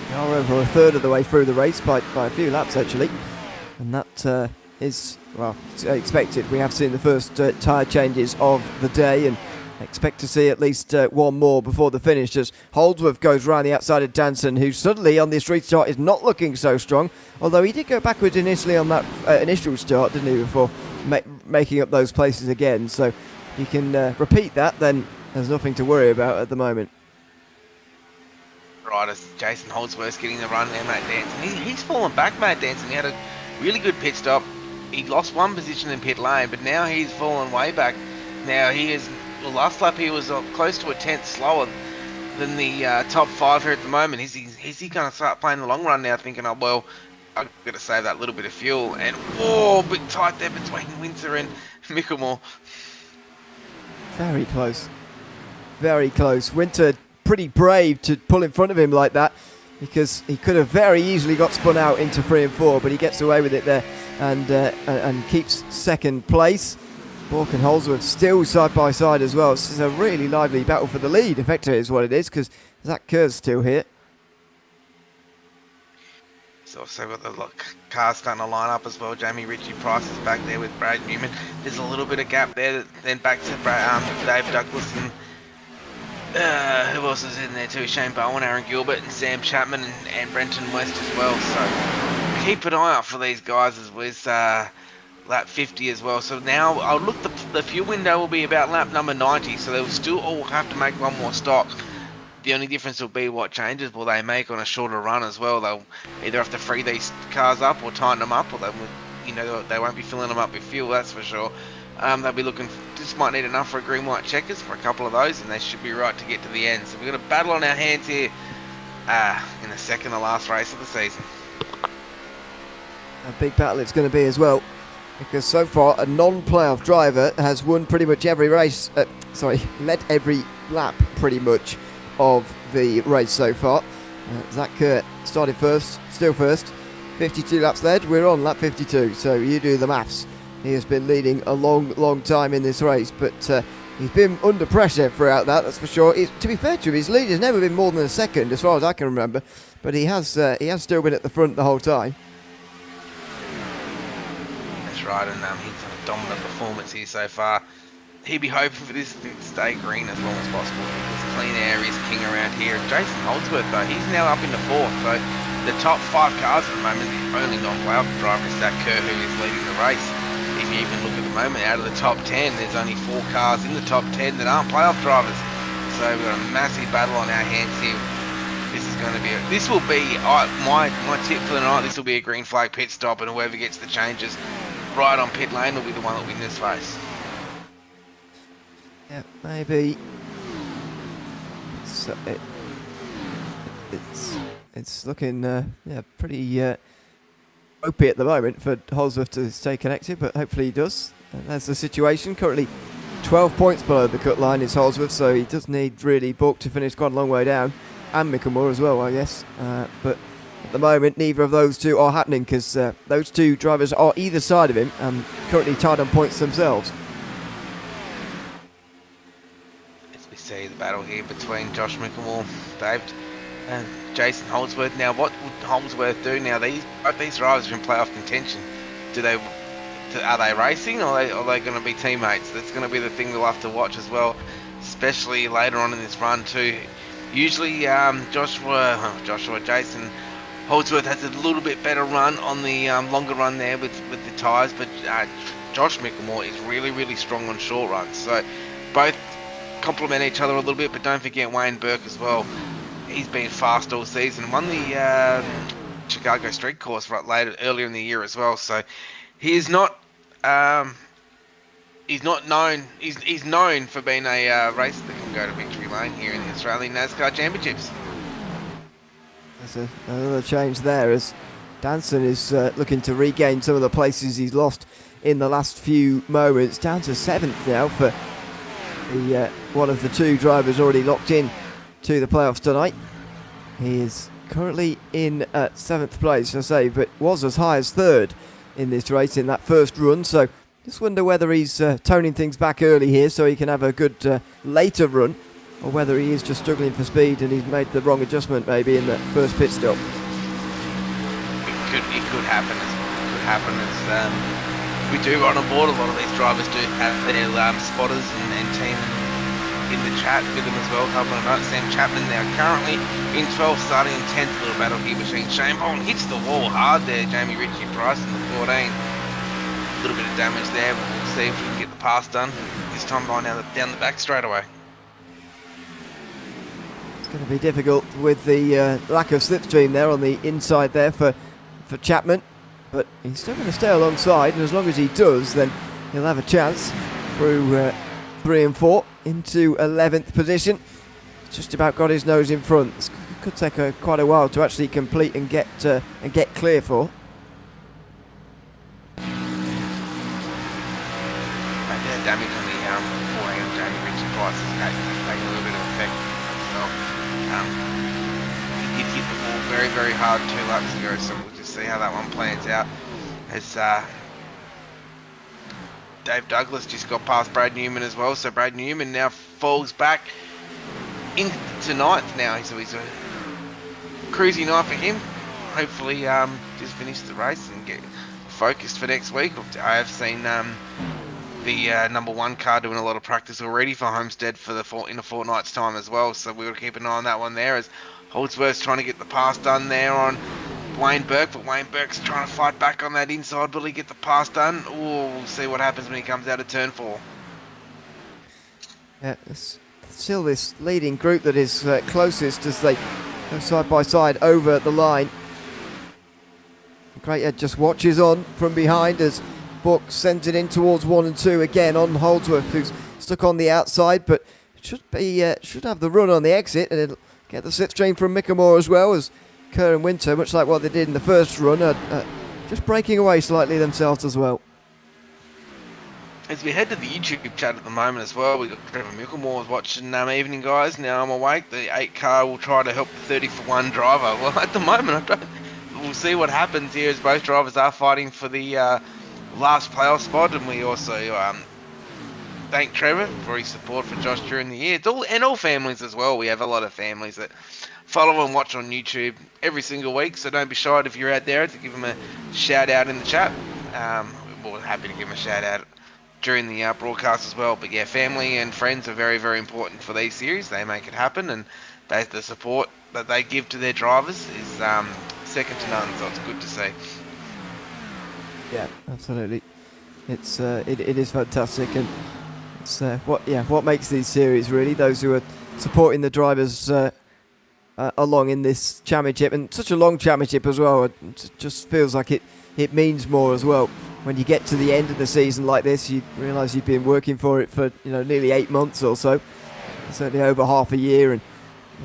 we are over a third of the way through the race by a few laps actually, and that is, well, expected. We have seen the first tyre changes of the day and expect to see at least one more before the finish as Holdsworth goes round the outside of Danson, who suddenly on this restart is not looking so strong, although he did go backwards initially on that initial start, didn't he, before making up those places again. So if you can repeat that, then there's nothing to worry about at the moment. Right, as Jason Holdsworth's getting the run there, Matt Danson. He's fallen back, Matt Danson. He had a really good pit stop. He lost one position in pit lane, but now he's fallen way back. Now he is, well, last lap he was close to a tenth slower than the top five here at the moment. Is he going to start playing the long run now, thinking, oh, well, I've got to save that little bit of fuel. And, oh, bit tight there between Winter and Micklemore. Very close. Very close. Winter pretty brave to pull in front of him like that, because he could have very easily got spun out into 3 and 4, but he gets away with it there and keeps second place. Bork and Holdsworth still side by side as well. This is a really lively battle for the lead, effectively is what it is, because Zach Kerr's still here. So also got the cars starting to line up as well. Jamie Ritchie Price is back there with Brad Newman. There's a little bit of gap there, then back to Dave Douglas and who else is in there too? Shane Bowen, Aaron Gilbert, and Sam Chapman, and Brenton West as well. So keep an eye out for these guys as with lap 50 as well. So now I'll look, the fuel window will be about lap number 90. So they'll still all have to make one more stop. The only difference will be what changes will they make on a shorter run as well. They'll either have to free these cars up or tighten them up, or they will, you know, they won't be filling them up with fuel. That's for sure. They'll be looking, just might need enough for a green white checkers for a couple of those, and they should be right to get to the end. So we've got a battle on our hands here in the second to last race of the season. A big battle it's going to be as well, because so far a non-playoff driver has won pretty much every race, led every lap pretty much of the race so far. Zach Kerr started first, still first, 52 laps led, we're on lap 52, so you do the maths. He has been leading a long time in this race, but he's been under pressure throughout that's for sure. To be fair to him, his lead has never been more than a second, as far as I can remember, but he has still been at the front the whole time. That's right, and he's had a dominant performance here so far. He'd be hoping for this to stay green as long as possible, because clean air is king around here. And Jason Holdsworth, though, he's now up into fourth, so the top 5 cars at the moment, the only non-playoff driver is Zach Kerr, who is leading the race. If you even look at the moment, out of the top 10, there's only 4 cars in the top 10 that aren't playoff drivers. So we've got a massive battle on our hands here. This is going to be, this will be, my tip for the night, this will be a green flag pit stop, and whoever gets the changes right on pit lane will be the one that wins this race. Yeah, maybe. It's looking pretty ropey at the moment for Holdsworth to stay connected, but hopefully he does. That's the situation. Currently 12 points below the cut line is Holdsworth, so he does need really Bork to finish quite a long way down, and Micklemore as well, I guess. But at the moment, neither of those two are happening, because those two drivers are either side of him and currently tied on points themselves. As we see the battle here between Josh Micklemore, Dave, and Jason Holdsworth. Now, what would Holdsworth do now? Both these drivers are in playoff contention. Are they racing, or are they going to be teammates? That's going to be the thing we'll have to watch as well, especially later on in this run too. Usually, Jason Holdsworth has a little bit better run on the longer run there with the tyres, but Josh Micklemore is really strong on short runs. So both complement each other a little bit, but don't forget Wayne Burke as well. He's been fast all season. Won the Chicago Street Course earlier in the year as well. So he's not known. He's known for being a racer that can go to victory lane here in the Australian NASCAR Championships. There's another change there as Danson is looking to regain some of the places he's lost in the last few moments. Down to 7th now for the one of the two drivers already locked in to the playoffs tonight. He is currently in 7th place, I say, but was as high as 3rd in this race in that first run. So just wonder whether he's toning things back early here so he can have a good later run, or whether he is just struggling for speed and he's made the wrong adjustment maybe in the first pit stop. It could happen. It could happen. We do run on board. A lot of these drivers do have their spotters and team in the chat with them as well, helping them out. Sam Chapman now currently in 12th, starting in 10th. Little battle here between Shane Bolton. Hits the wall hard there. Jamie Ritchie Price in the 14. A little bit of damage there. We'll see if we can get the pass done this time by now down the back straight away. It's going to be difficult with the lack of slipstream there on the inside there for Chapman, but he's still going to stay alongside, and as long as he does, then he'll have a chance through 3 and 4 into 11th position. Just about got his nose in front. It could take quite a while to actually complete and get clear for. Damage on the 14 of Jamie Ritchie Price is taking a little bit of effect as well. He did hit the ball very, very hard 2 laps ago, so we'll just see how that one plans out. As Dave Douglas just got past Brad Newman as well, so Brad Newman now falls back into 9th now, so he's a cruisy night for him. Hopefully just finish the race and get focused for next week. I have seen the number 1 car doing a lot of practice already for Homestead for in a fortnight's time as well, so we'll keep an eye on that one there, as Holdsworth's trying to get the pass done there on Wayne Burke, but Wayne Burke's trying to fight back on that inside. Will he get the pass done? We'll see what happens when he comes out of turn 4. Yeah, it's still this leading group that is closest as they go side by side over the line. Greathead just watches on from behind as Book sends it in towards 1 and 2 again on Holdsworth, who's stuck on the outside, but should have the run on the exit, and it'll get the slipstream from Mickamore as well, as Kerr and Winter, much like what they did in the first run, are just breaking away slightly themselves as well. As we head to the YouTube chat at the moment as well, we've got Trevor Mickamore watching Evening Guys. Now I'm awake. The 8 car will try to help the 30 for 1 driver. Well, at the moment, we'll see what happens here, as both drivers are fighting for the last playoff spot, and we also thank Trevor for his support for Josh during the year. And all families as well. We have a lot of families that follow and watch on YouTube every single week, so don't be shy if you're out there to give them a shout out in the chat. We're happy to give them a shout out during the broadcast as well. But yeah, family and friends are very, very important for these series. They make it happen, and the support that they give to their drivers is second to none, so it's good to see. Yeah, absolutely. It's it is fantastic, and it's what makes these series really. Those who are supporting the drivers along in this championship, and such a long championship as well. It just feels like it means more as well. When you get to the end of the season like this, you realise you've been working for it for nearly 8 months or so, certainly over half a year, and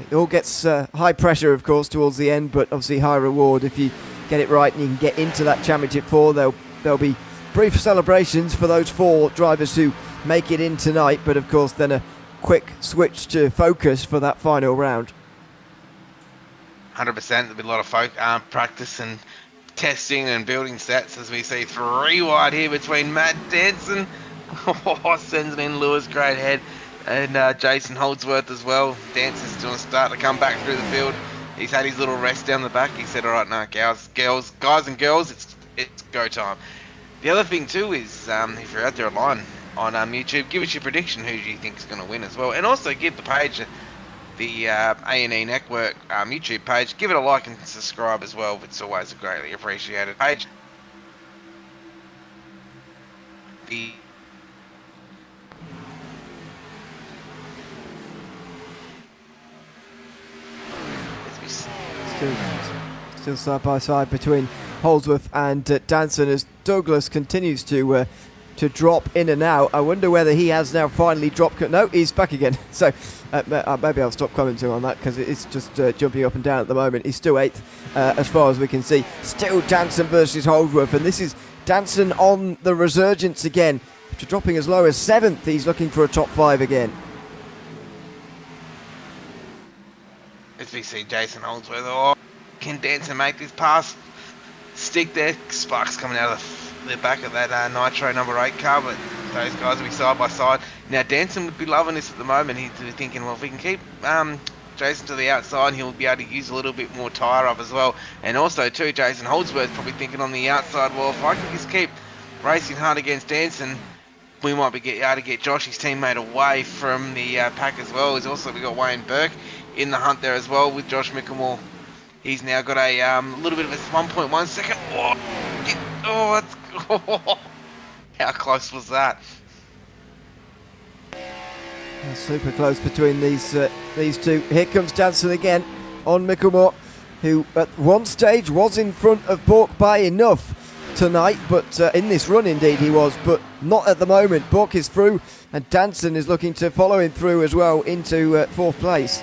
it all gets high pressure, of course, towards the end, but obviously high reward if you get it right and you can get into that championship 4. There'll be brief celebrations for those 4 drivers who make it in tonight, but of course then a quick switch to focus for that final round. 100%. There'll be a lot of practice and testing and building sets, as we see 3 wide here between Matt Danson, sends it in, Lewis Greathead, and Jason Holdsworth as well. Danson's going to start to come back through the field. He's had his little rest down the back. He said, all right, now, guys and girls, it's go time. The other thing too is, if you're out there online on YouTube, give us your prediction who do you think is going to win as well, and also give the page, the A&E Network YouTube page, give it a like and subscribe as well. It's always a greatly appreciated page. Still side by side between Holdsworth and Danson, as Douglas continues to to drop in and out. I wonder whether he has now finally dropped. No, he's back again. So maybe I'll stop commenting on that because it's just jumping up and down at the moment. He's still 8th as far as we can see. Still Danson versus Holdsworth, and this is Danson on the resurgence again. After dropping as low as 7th, he's looking for a top 5 again. As we see Jason Holdsworth, oh, can Danson make this pass? Stick there, sparks coming out of the back of that Nitro number 8 car, but those guys will be side by side. Now Danson would be loving this at the moment. He's thinking, well, if we can keep Jason to the outside, he'll be able to use a little bit more tyre up as well. And also too, Jason Holdsworth probably thinking on the outside, well, if I can just keep racing hard against Danson, we might be able to get Josh, his teammate, away from the pack as well. He's also, we got Wayne Burke in the hunt there as well with Josh Mickelmore. He's now got a little bit of a 1.1 second. How close was that? Super close between these two. Here comes Danson again on Mickelmore, who at one stage was in front of Bork by enough tonight, but in this run indeed he was, but not at the moment. Bork is through and Danson is looking to follow him through as well into 4th place.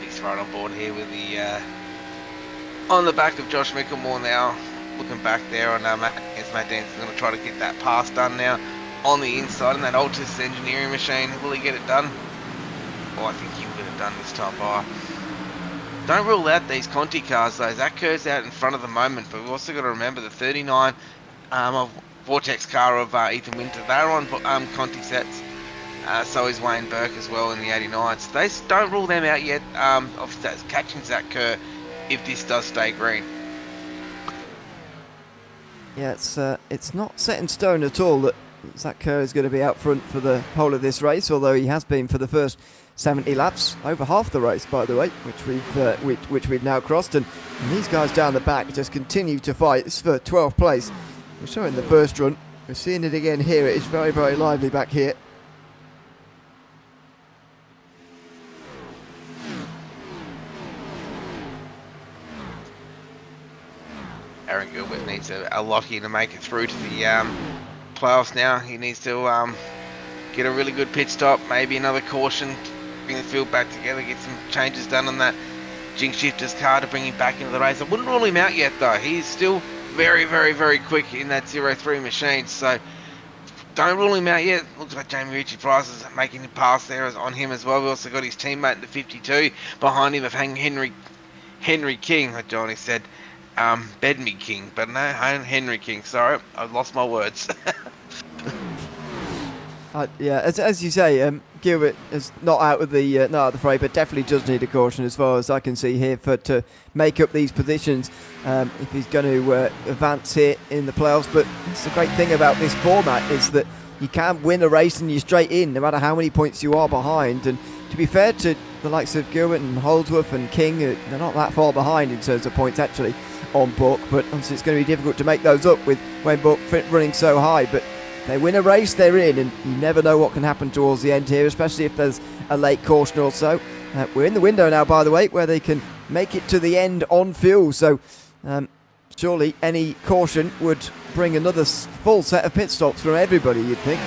He's right on board here with the on the back of Josh Mickelmore now, looking back there on Matt Danson's going to try to get that pass done now on the inside in that Altus engineering machine. Will he get it done? Oh, I think he will get it done this time by. Don't rule out these Conti cars though. Zach Kerr's out in front at the moment, but we've also got to remember the 39 of Vortex car of Ethan Winter. They're on Conti sets. So is Wayne Burke as well in the 89s. They don't rule them out yet of catching Zach Kerr if this does stay green. Yeah, it's not set in stone at all that Zach Kerr is going to be out front for the whole of this race, although he has been for the first 70 laps, over half the race by the way, which we've now crossed, and these guys down the back just continue to fight. This is for 12th place. We saw it in the first run, we're seeing it again here. It is very, very lively back here. Aaron Gilbert needs a Lockie to make it through to the playoffs now. He needs to get a really good pit stop, maybe another caution, bring the field back together, get some changes done on that Jinx Shifter's car to bring him back into the race. I wouldn't rule him out yet though. He's still very, very, very quick in that 03 machine, so don't rule him out yet. Looks like Jamie Ritchie-Price is making a pass there on him as well. We also got his teammate in the 52 behind him of Henry King, like Johnny said. Bedme King, but no, Henry King. Sorry, I've lost my words. Yeah, as you say, Gilbert is not out of the fray, but definitely does need a caution as far as I can see here to make up these positions if he's going to advance here in the playoffs. But it's the great thing about this format is that you can win a race and you're straight in, no matter how many points you are behind. And to be fair to the likes of Gilbert and Holdsworth and King, they're not that far behind in terms of points actually on Buck, but obviously it's going to be difficult to make those up with Wayne Buck running so high. But they win a race, they're in, and you never know what can happen towards the end here, especially if there's a late caution or so. We're in the window now, by the way, where they can make it to the end on fuel, so surely any caution would bring another full set of pit stops from everybody, you'd think.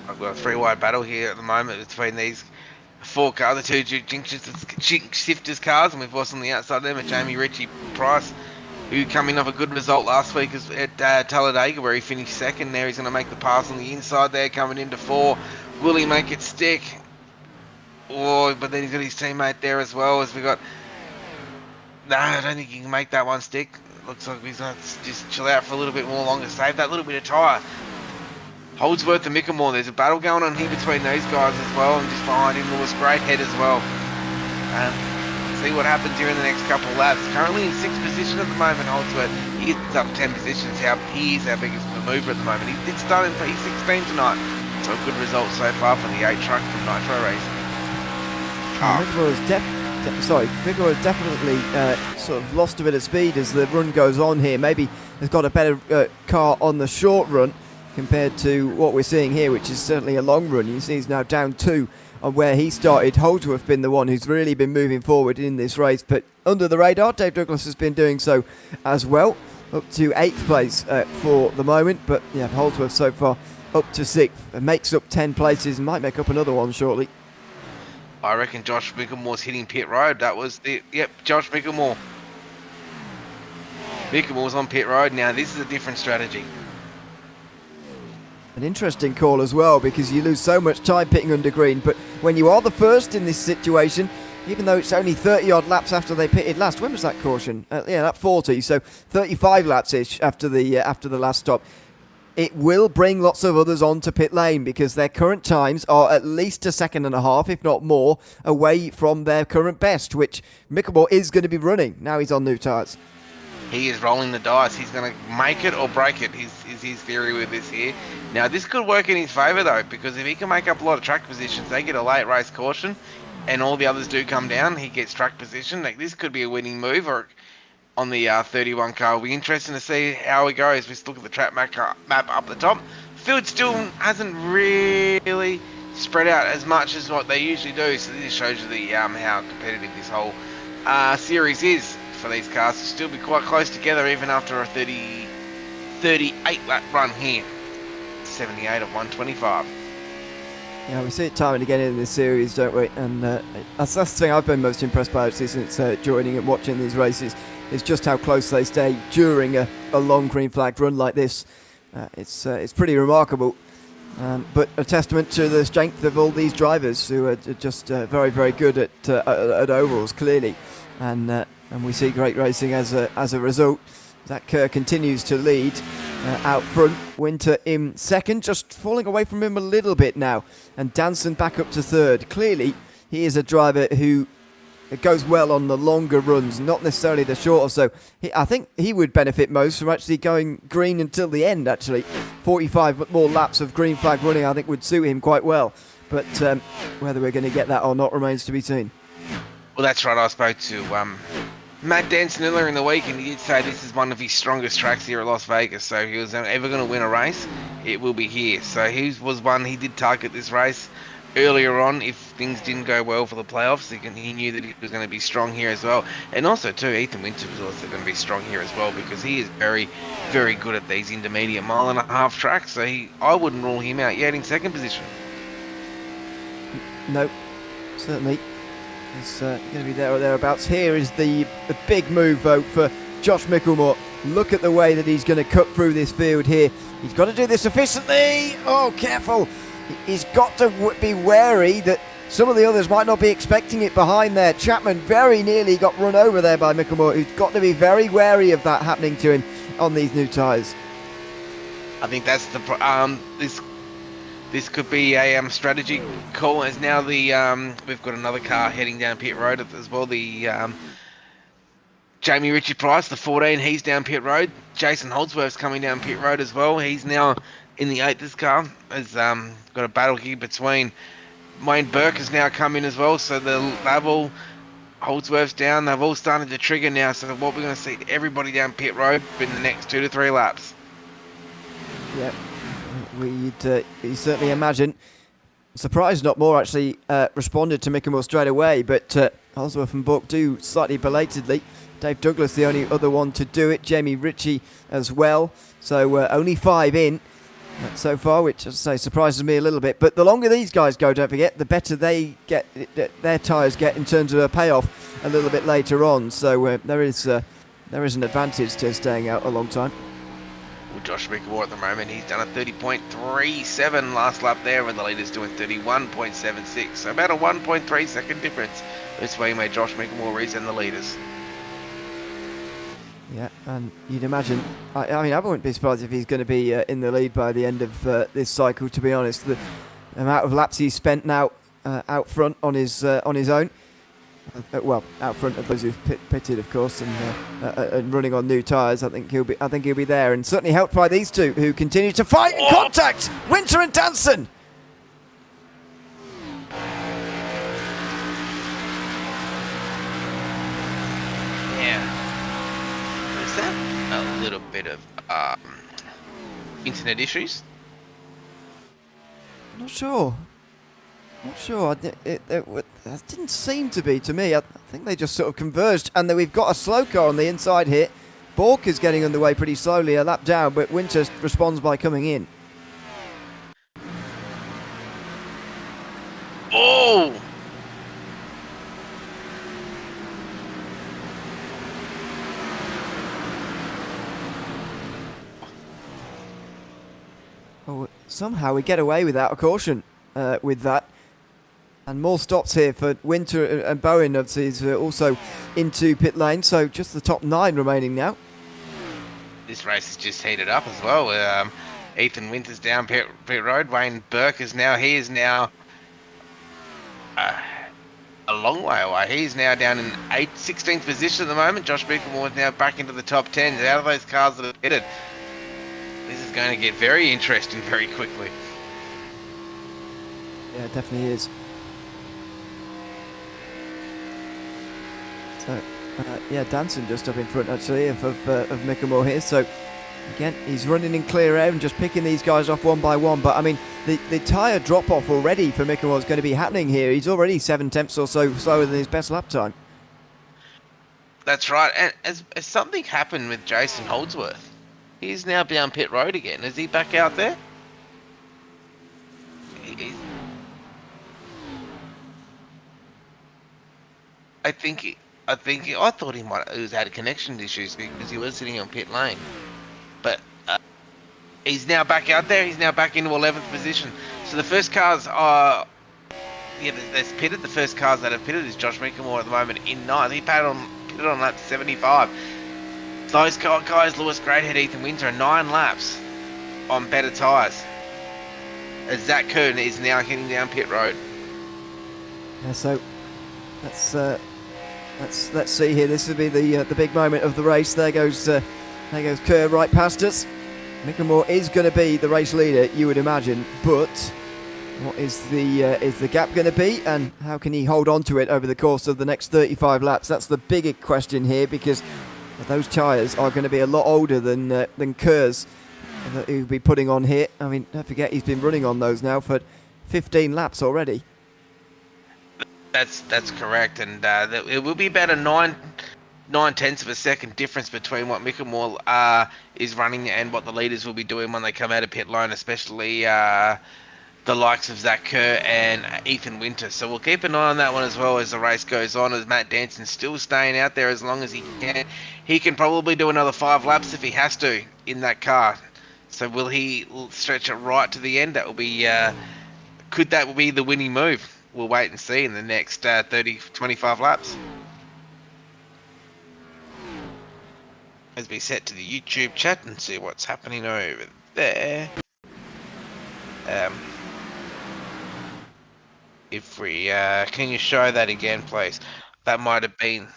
I've got a three-wide battle here at the moment between these four cars, the two Jinx Shifters cars, and we've lost on the outside of them at Jamie Ritchie-Price, who coming off a good result last week at Talladega where he finished second. There he's going to make the pass on the inside there, coming into four. Will he make it stick? Oh, but then he's got his teammate there as well. As we got, no, I don't think he can make that one stick. Looks like he's going to just chill out for a little bit more longer, save that little bit of tyre. Holdsworth and Mickelmore, there's a battle going on here between those guys as well, and just behind him Lewis Greathead as well. See what happens here in the next couple of laps. Currently in 6th position at the moment, Holdsworth. He gets up 10 positions. He is our biggest mover at the moment. He did start in P16 tonight, so a good result so far for the 8 truck from Nitro Racing. Mickelmore has definitely sort of lost a bit of speed as the run goes on here. Maybe has got a better car on the short run compared to what we're seeing here, which is certainly a long run. You see he's now down 2 on where he started. Holdsworth been the one who's really been moving forward in this race, but under the radar, Dave Douglas has been doing so as well, up to 8th place for the moment. But yeah, Holdsworth so far up to 6th, makes up 10 places and might make up another one shortly. I reckon Josh Micklemore's hitting pit road. That was Josh Micklemore. Micklemore's on pit road now. This is a different strategy. An interesting call as well, because you lose so much time pitting under green, but when you are the first in this situation, even though it's only 30 odd laps after they pitted last, when was that caution? That 40, so 35 laps ish after the last stop. It will bring lots of others onto pit lane, because their current times are at least a second and a half, if not more, away from their current best, which Micklemore is going to be running now he's on new tyres. He is rolling the dice. He's going to make it or break it, is his theory with this here. Now, this could work in his favour, though, because if he can make up a lot of track positions, they get a late race caution, and all the others do come down, he gets track position. Like, this could be a winning move on the 31 car. It'll be interesting to see how he goes. We look at the track map up the top. Field still hasn't really spread out as much as what they usually do, so this shows you how competitive this whole series is for these cars to still be quite close together even after a 38 lap run here. 78 of 125. Yeah, we see it time and again in this series, don't we? And that's the thing I've been most impressed by since joining and watching these races, is just how close they stay during a long green flag run like this. It's pretty remarkable, but a testament to the strength of all these drivers who are just very, very good at ovals, clearly, and we see great racing as a result. Zach Kerr continues to lead out front. Winter in second, just falling away from him a little bit now, and Danson back up to third. Clearly, he is a driver who goes well on the longer runs, not necessarily the shorter. So I think he would benefit most from actually going green until the end. Actually, 45 more laps of green flag running, I think, would suit him quite well. But whether we're going to get that or not remains to be seen. Well, that's right. I spoke to Matt Danson earlier in the week, and he did say this is one of his strongest tracks here at Las Vegas. So if he was ever going to win a race, it will be here. So he was one, he did target this race earlier on. If things didn't go well for the playoffs, he knew that he was going to be strong here as well. And also too, Ethan Winter was also going to be strong here as well, because he is very, very good at these intermediate mile-and-a-half tracks. So I wouldn't rule him out yet in second position. No, certainly. It's going to be there or thereabouts. Here is the big move, though, for Josh Micklemore. Look at the way that he's going to cut through this field here. He's got to do this efficiently. Oh, careful. He's got to be wary that some of the others might not be expecting it behind there. Chapman very nearly got run over there by Micklemore, who's got to be very wary of that happening to him on these new tyres. I think that's the this could be a strategy call, as now we've got another car heading down pit road as well. The Jamie Ritchie Price, the 14, he's down pit road. Jason Holdsworth's coming down pit road as well. He's now in the 8th. This car has got a battle here between Wayne Burke has now come in as well. So they've all, Holdsworth's down. They've all started to trigger now. So what we're going to see, everybody down pit road in the next 2 to 3 laps. Yeah. We'd certainly imagine. Surprised not more actually responded to Micklemore straight away, but Holdsworth and Buck do slightly belatedly. Dave Douglas the only other one to do it, Jamie Ritchie as well. So only 5 in so far, which, as I say, surprises me a little bit. But the longer these guys go, don't forget, the better they get, their tyres get in terms of a payoff a little bit later on. So there is an advantage to staying out a long time. Well, Josh Micklemore at the moment, he's done a 30.37 last lap there, and the leader's doing 31.76. So about a 1.3 second difference between where Josh Micklemore is and the leaders. Yeah, and you'd imagine, I mean, I wouldn't be surprised if he's going to be in the lead by the end of this cycle, to be honest. The amount of laps he's spent now out front on his own. Well, out front of those who've pitted, of course, and running on new tyres. I think he'll be there, and certainly helped by these two who continue to fight in contact. Winter and Danson. Yeah, is that a little bit of internet issues? Not sure. Not sure. That didn't seem to be to me. I think they just sort of converged, and then we've got a slow car on the inside here. Bork is getting underway pretty slowly, a lap down, but Winter responds by coming in. Oh! Oh, somehow we get away without a caution with that. And more stops here for Winter and Bowen, obviously, is also into pit lane. So just the top 9 remaining now. This race has just heated up as well. Ethan Winter's down pit road. Wayne Burke is now, a long way away. He's now down in 16th position at the moment. Josh Bicklemore is now back into the top 10. Out of those cars that are pitted, this is going to get very interesting very quickly. Yeah, it definitely is. So, yeah, Danson just up in front actually of Mickelmore here. So, again, he's running in clear air and just picking these guys off one by one. But, I mean, the tyre drop-off already for Mickelmore is going to be happening here. He's already 7 tenths or so slower than his best lap time. That's right. And has something happened with Jason Holdsworth? He's now down pit road again. Is he back out there? I thought he was had connection issues because he was sitting on pit lane, but he's now back out there. He's now back into 11th position. So the first cars are, that's pitted. The first cars that have pitted is Josh Mickelmore at the moment in 9th. He pitted on lap 75. Those guys, Lewis Greathead, Ethan Winter, are 9 laps on better tyres. As Zach Kern is now heading down pit road. Yeah, so let's see here. This will be the big moment of the race. There goes Kerr right past us. Mickelmore is going to be the race leader, you would imagine, but what is the gap going to be, and how can he hold on to it over the course of the next 35 laps? That's the bigger question here, because those tyres are going to be a lot older than Kerr's that he'll be putting on here. I mean, don't forget he's been running on those now for 15 laps already. That's correct, and it will be about a 9/10 of a second difference between what Mickelmore is running and what the leaders will be doing when they come out of pit lane, especially the likes of Zach Kerr and Ethan Winter. So we'll keep an eye on that one as well as the race goes on, as Matt Danson's still staying out there as long as he can. He can probably do another 5 laps if he has to in that car. So will he stretch it right to the end? That will be could that be the winning move? We'll wait and see in the next 25 laps. As we set to the YouTube chat and see what's happening over there. If we can you show that again, please? That might have been.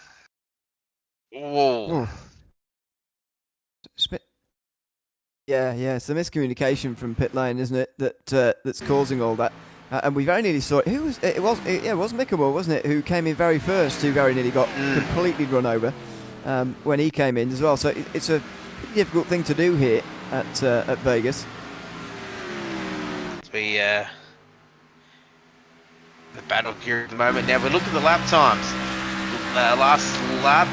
Whoa. Yeah, it's the miscommunication from pit lane, isn't it? That's causing all that. And we very nearly saw it. It was Mickelmore, wasn't it? Who came in very first, who very nearly got completely run over when he came in as well. So it's a difficult thing to do here at Vegas. The battle here at the moment. Now we look at the lap times. Last lap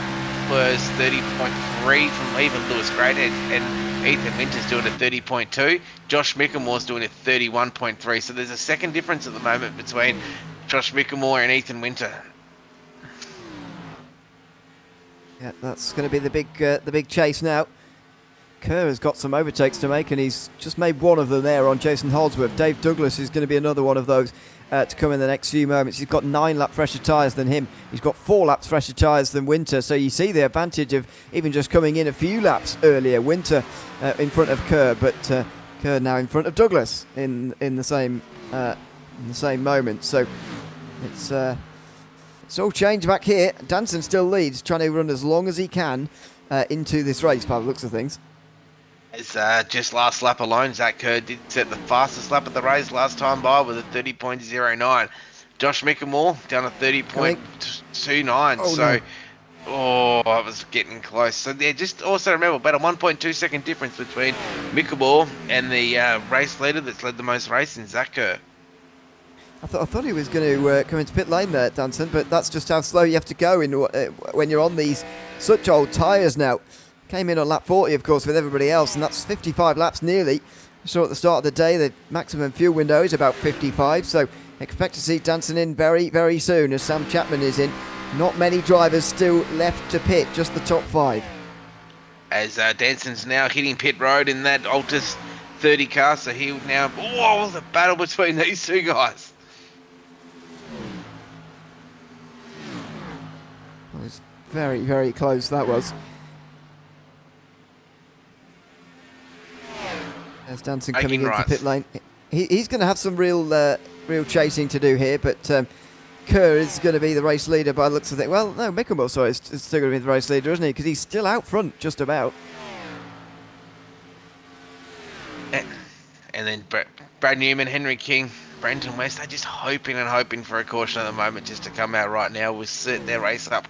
was 30.3 from even Lewis Greathead, and Ethan Winter's doing a 30.2. Josh Mickelmore's doing a 31.3. So there's a second difference at the moment between Josh Mickelmore and Ethan Winter. Yeah, that's going to be the big chase now. Kerr has got some overtakes to make, and he's just made one of them there on Jason Holdsworth. Dave Douglas is going to be another one of those to come in the next few moments. He's got 9 lap fresher tyres than him. He's got 4 laps fresher tyres than Winter. So you see the advantage of even just coming in a few laps earlier. Winter in front of Kerr, but Kerr now in front of Douglas in the same moment. So it's all changed back here. Danson still leads, trying to run as long as he can into this race by the looks of things. As just last lap alone, Zach Kerr did set the fastest lap of the race last time by with a 30.09. Josh Mickelmore down a 30.29. I was getting close. So yeah, just also remember about a 1.2 second difference between Mickelmore and the race leader that's led the most races, Zach Kerr. I thought he was going to come into pit lane there, Danson, but that's just how slow you have to go when you're on these such old tyres now. Came in on lap 40, of course, with everybody else, and that's 55 laps nearly. So at the start of the day, the maximum fuel window is about 55, so expect to see Danson in very, very soon as Sam Chapman is in. Not many drivers still left to pit, just the top 5. As Danson's now hitting pit road in that Altus 30 car, so he'll now... Whoa, the battle between these two guys. It was very, very close, that was. There's Danson coming into pit lane. He's going to have some real chasing to do here, but Kerr is going to be the race leader by the looks of it. Well, no, Mickelmore, sorry, is still going to be the race leader, isn't he? Because he's still out front, just about. And then Brad Newman, Henry King, Brenton West, they're just hoping and hoping for a caution at the moment just to come out right now. We'll set their race up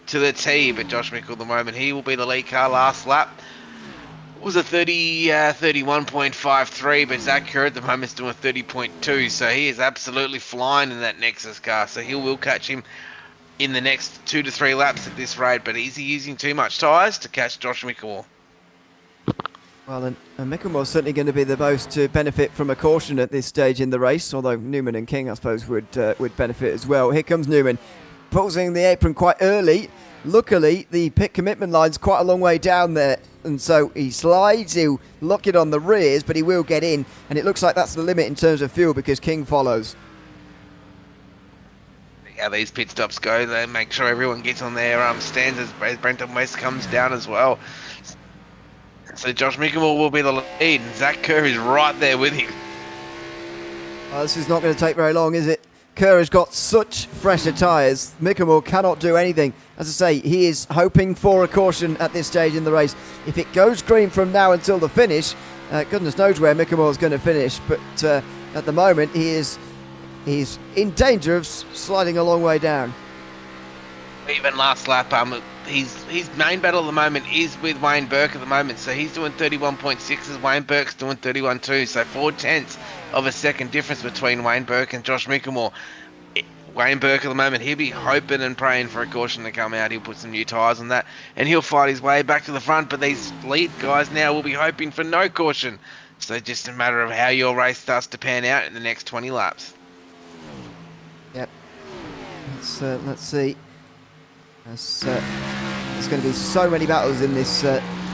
to the T, but Josh Mickle at the moment, he will be the lead car last lap. It was a 31.53, but Zach Kerr at the moment is doing 30.2, so he is absolutely flying in that Nexus car, so he will catch him in the next 2 to 3 laps at this rate, but is he using too much tyres to catch Josh Mickle? Well, and Micklemore's certainly going to be the most to benefit from a caution at this stage in the race, although Newman and King, I suppose, would benefit as well. Here comes Newman, pulsing the apron quite early. Luckily, the pit commitment line's quite a long way down there, and so he slides, he'll lock it on the rears, but he will get in, and it looks like that's the limit in terms of fuel because King follows. How these pit stops go, they make sure everyone gets on their stands as Brenton West comes down as well. So Josh Micklemore will be the lead, and Zach Kerr is right there with him. Well, this is not going to take very long, is it? Kerr has got such fresher tyres. Micklemore cannot do anything. As I say, he is hoping for a caution at this stage in the race. If it goes green from now until the finish, goodness knows where Micklemore's going to finish. But at the moment, he's in danger of sliding a long way down. Even last lap, his main battle at the moment is with Wayne Burke at the moment. So he's doing 31.6 as Wayne Burke's doing 31.2. So 0.4 of a second difference between Wayne Burke and Josh Micklemore. Wayne Burke at the moment, he'll be hoping and praying for a caution to come out. He'll put some new tyres on that and he'll fight his way back to the front. But these lead guys now will be hoping for no caution. So just a matter of how your race starts to pan out in the next 20 laps. Yep. Let's see. There's going to be so many battles in this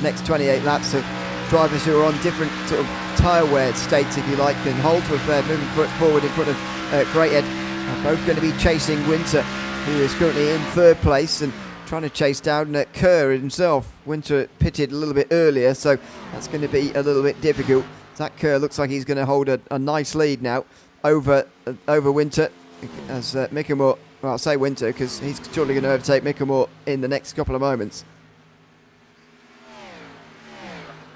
next 28 laps of drivers who are on different sort of tyre wear states, if you like, and Holdsworth moving forward in front of Greathead. Both going to be chasing Winter, who is currently in 3rd place, and trying to chase down Kerr himself. Winter pitted a little bit earlier, so that's going to be a little bit difficult. Zach Kerr looks like he's going to hold a nice lead now over Winter, as Micklemore, well, I'll say Winter because he's surely going to overtake Micklemore in the next couple of moments.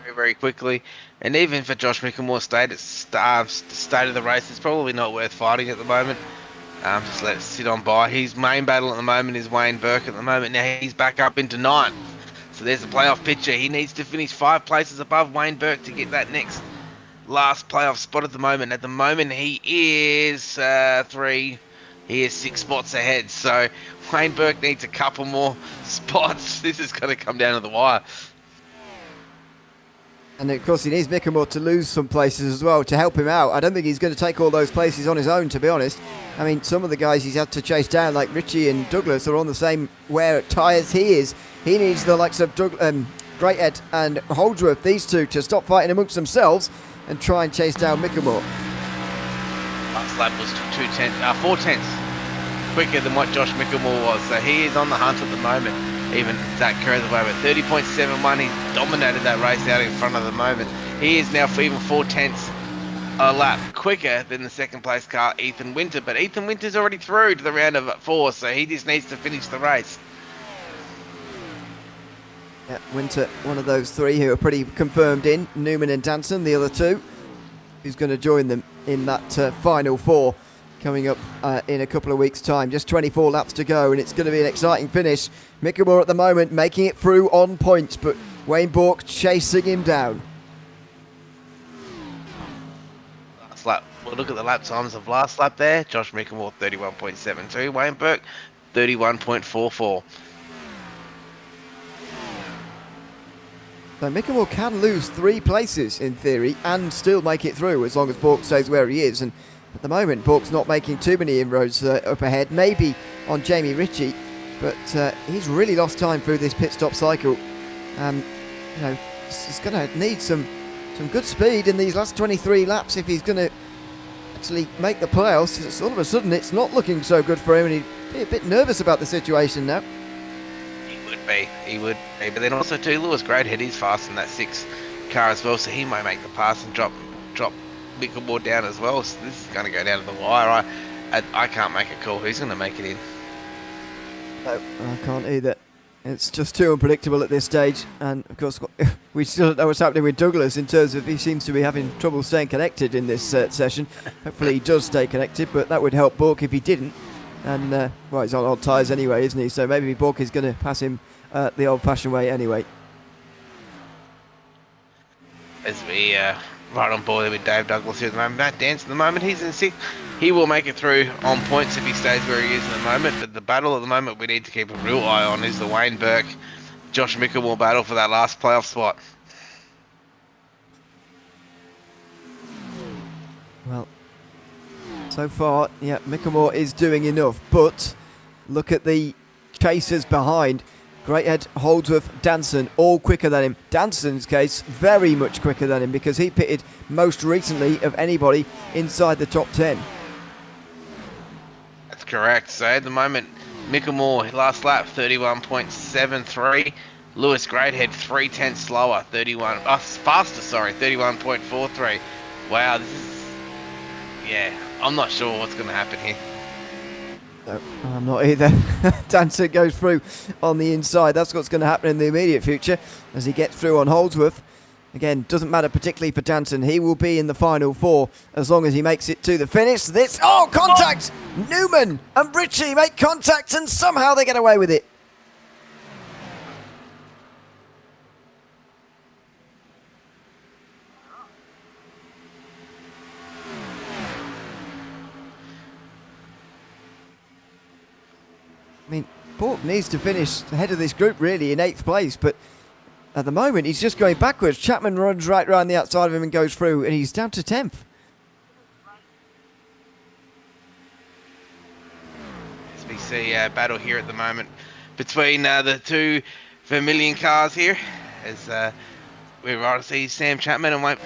Very, very quickly. And even for Josh Micklemore's state of the race, it's probably not worth fighting at the moment. Just let it sit on by. His main battle at the moment is Wayne Burke at the moment. Now he's back up into 9th. So there's a playoff picture. He needs to finish 5 places above Wayne Burke to get that next last playoff spot at the moment. At the moment, he is 3. He is 6 spots ahead. So Wayne Burke needs a couple more spots. This is going to come down to the wire. And of course he needs Micklemore to lose some places as well to help him out. I don't think he's going to take all those places on his own, to be honest. I mean, some of the guys he's had to chase down, like Richie and Douglas, are on the same wear tyres he is. He needs the likes of Greathead and Holdsworth, these two, to stop fighting amongst themselves and try and chase down Micklemore. Last lap was 4 tenths quicker than what Josh Micklemore was. So he is on the hunt at the moment. Even Zach Kerr at the moment, 30.71. He's dominated that race out in front of the moment. He is now for even 4 tenths a lap quicker than the 2nd place car, Ethan Winter. But Ethan Winter's already through to the round of 4, so he just needs to finish the race. Yeah, Winter, one of those 3 who are pretty confirmed in. Newman and Danson, the other 2. Who's going to join them in that final 4 coming up in a couple of weeks' time. Just 24 laps to go, and it's going to be an exciting finish. Micklemore at the moment making it through on points, but Wayne Burke chasing him down. lap. We'll look at the lap times of last lap there. Josh Mickelmore 31.72, Wayne Burke 31.44. So Mickelmore can lose 3 places in theory and still make it through as long as Bork stays where he is. And at the moment, Bork's not making too many inroads up ahead, maybe on Jamie Ritchie, but he's really lost time through this pit stop cycle. He's going to need some good speed in these last 23 laps if he's going to actually make the playoffs. It's all of a sudden, it's not looking so good for him, and he'd be a bit nervous about the situation now. He would be, but then also too, Lewis Greathead is fast in that 6 car as well, so he may make the pass and drop Mickelmore down as well. So this is going to go down to the wire. I can't make a call who's going to make it in. No, I can't either. It's just too unpredictable at this stage, and of course we still don't know what's happening with Douglas in terms of he seems to be having trouble staying connected in this session. Hopefully he does stay connected, but that would help Bork if he didn't. And he's on odd tyres anyway, isn't he? So maybe Bork is going to pass him the old-fashioned way anyway. As we right on board with Dave Douglas here at the moment. Matt Dance at the moment, he's in 6th. He will make it through on points if he stays where he is at the moment. But the battle at the moment we need to keep a real eye on is the Wayne Burke, Josh Mickelmore battle for that last playoff spot. Well, so far, yeah, Mickelmore is doing enough, but look at the chasers behind. Greathead, Holdsworth, Danson, all quicker than him. Danson's case, very much quicker than him because he pitted most recently of anybody inside the top 10. That's correct. So at the moment, Mickelmore, last lap, 31.73. Lewis Greathead, 3/10 slower, 31.43. Wow, this is... Yeah, I'm not sure what's going to happen here. No, I'm not either. Danson goes through on the inside. That's what's going to happen in the immediate future as he gets through on Holdsworth. Again, doesn't matter particularly for Danson. He will be in the final 4 as long as he makes it to the finish. Contact! Newman and Ritchie make contact and somehow they get away with it. I mean, Bork needs to finish ahead of this group really in 8th place, but at the moment he's just going backwards. Chapman runs right round the outside of him and goes through, and he's down to 10th. As we see battle here at the moment between the 2 Vermilion cars here, as we're right to see Sam Chapman and Wayne.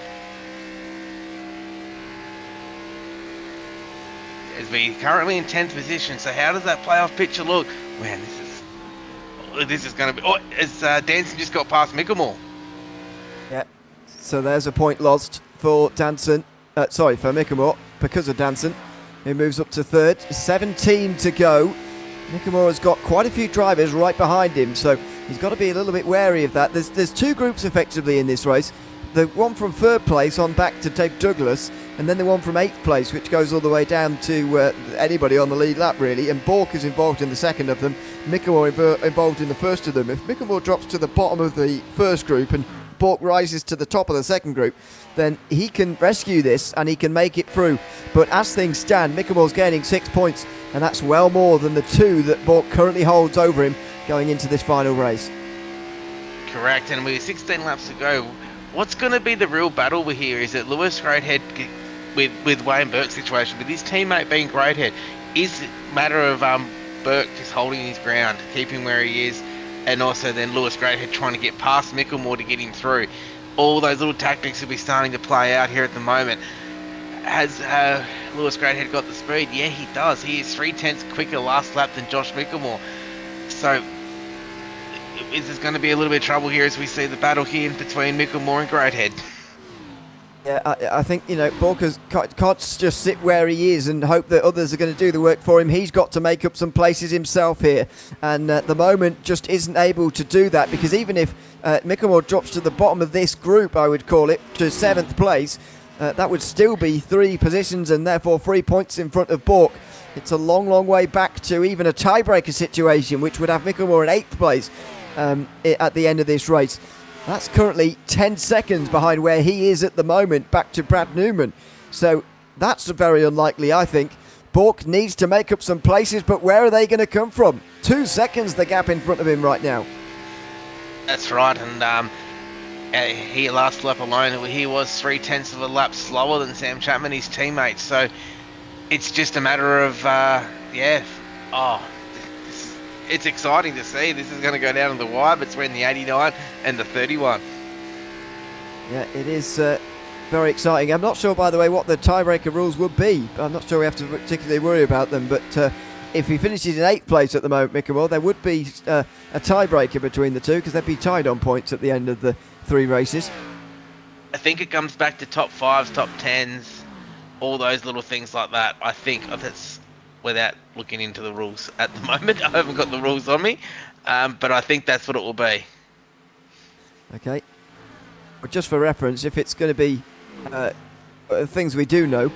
As we currently in 10th position, so how does that playoff picture look? Man, this is going to be... Oh, as Danson just got past Mickelmore. Yeah, so there's a point lost for Danson. For Mickelmore, because of Danson, who moves up to 3rd. 17 to go. Mickelmore has got quite a few drivers right behind him, so he's got to be a little bit wary of that. There's 2 groups effectively in this race. The one from 3rd place on back to Dave Douglas, and then the one from 8th place, which goes all the way down to anybody on the lead lap, really. And Bork is involved in the second of them. Mickelmore involved in the first of them. If Mickelmore drops to the bottom of the first group and Bork rises to the top of the second group, then he can rescue this and he can make it through. But as things stand, Mickelmore's gaining 6 points, and that's well more than the 2 that Bork currently holds over him going into this final race. Correct, and with 16 laps to go, what's going to be the real battle here? Is it Lewis Greathead with Wayne Burke's situation, with his teammate being Greathead? Is it a matter of Burke just holding his ground, keeping where he is, and also then Lewis Greathead trying to get past Mickelmore to get him through? All those little tactics will be starting to play out here at the moment. Has Lewis Greathead got the speed? Yeah, he does. He is 3/10 quicker last lap than Josh Mickelmore. So is there going to be a little bit of trouble here as we see the battle here between Mickelmore and Greathead? Yeah, I think, Bork can't just sit where he is and hope that others are going to do the work for him. He's got to make up some places himself here, and at the moment just isn't able to do that, because even if Mickelmore drops to the bottom of this group, I would call it, to 7th place, that would still be 3 positions and therefore 3 points in front of Bork. It's a long, long way back to even a tiebreaker situation, which would have Mickelmore in 8th place at the end of this race. That's currently 10 seconds behind where he is at the moment, back to Brad Newman. So That's very unlikely, I think. Bork needs to make up some places, but where are they going to come from? 2 seconds the gap in front of him right now. That's right, and he last lap alone, he was 0.3 of a lap slower than Sam Chapman, his teammate. So it's just a matter of, it's exciting to see. This is going to go down to the wire between the 89 and the 31. Yeah, it is very exciting. I'm not sure, by the way, what the tiebreaker rules would be. I'm not sure we have to particularly worry about them, but if he finishes in 8th place at the moment, Mickelmore, there would be a tiebreaker between the two because they'd be tied on points at the end of the 3 races. I think it comes back to top 5s, top 10s, all those little things like that. I think that's without looking into the rules at the moment. I haven't got the rules on me, but I think that's what it will be. Okay. But just for reference, if it's going to be things we do know,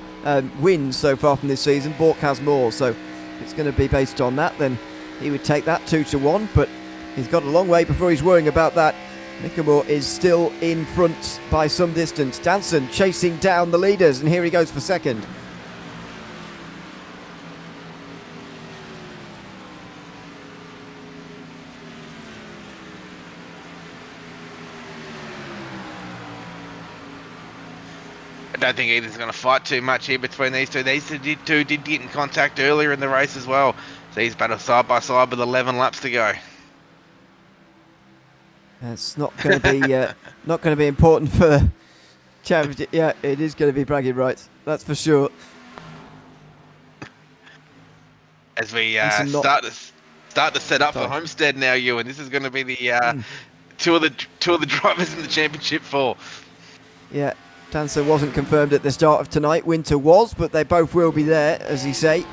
wins so far from this season, Bork has more, so if it's going to be based on that, then he would take that 2-1, but he's got a long way before he's worrying about that. Mickelmore is still in front by some distance. Danson chasing down the leaders, and here he goes for second. I don't think Ethan's going to fight too much here between these two. These two did get in contact earlier in the race as well. So he's battled side by side with 11 laps to go. It's not going to be important for the championship. Yeah, it is going to be bragging rights. That's for sure. As we start to set up for Homestead now, Ewan. This is going to be the two of the drivers in the championship for. Yeah, Dancer wasn't confirmed at the start of tonight. Winter was, but they both will be there, as you say.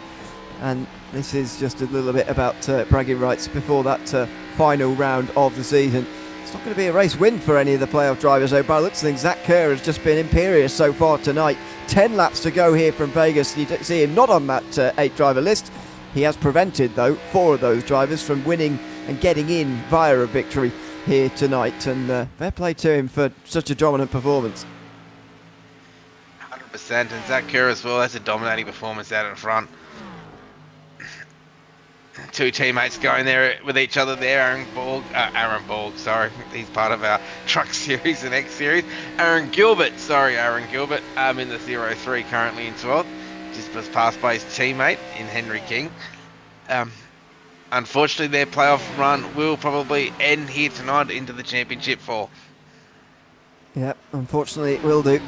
And this is just a little bit about bragging rights before that final round of the season. It's not going to be a race win for any of the playoff drivers, though. By the looks of things, Zach Kerr has just been imperious so far tonight. 10 laps to go here from Vegas. You see him not on that 8-driver list. He has prevented, though, 4 of those drivers from winning and getting in via a victory here tonight. And fair play to him for such a dominant performance. 100%, and Zach Kerr as well. That's a dominating performance out in front. 2 teammates going there with each other there. Aaron Borg, sorry. He's part of our Truck Series and X Series. Aaron Gilbert in the 03 currently in 12th. Just was passed by his teammate in Henry King. Unfortunately, their playoff run will probably end here tonight into the championship 4. Yeah, unfortunately it will do.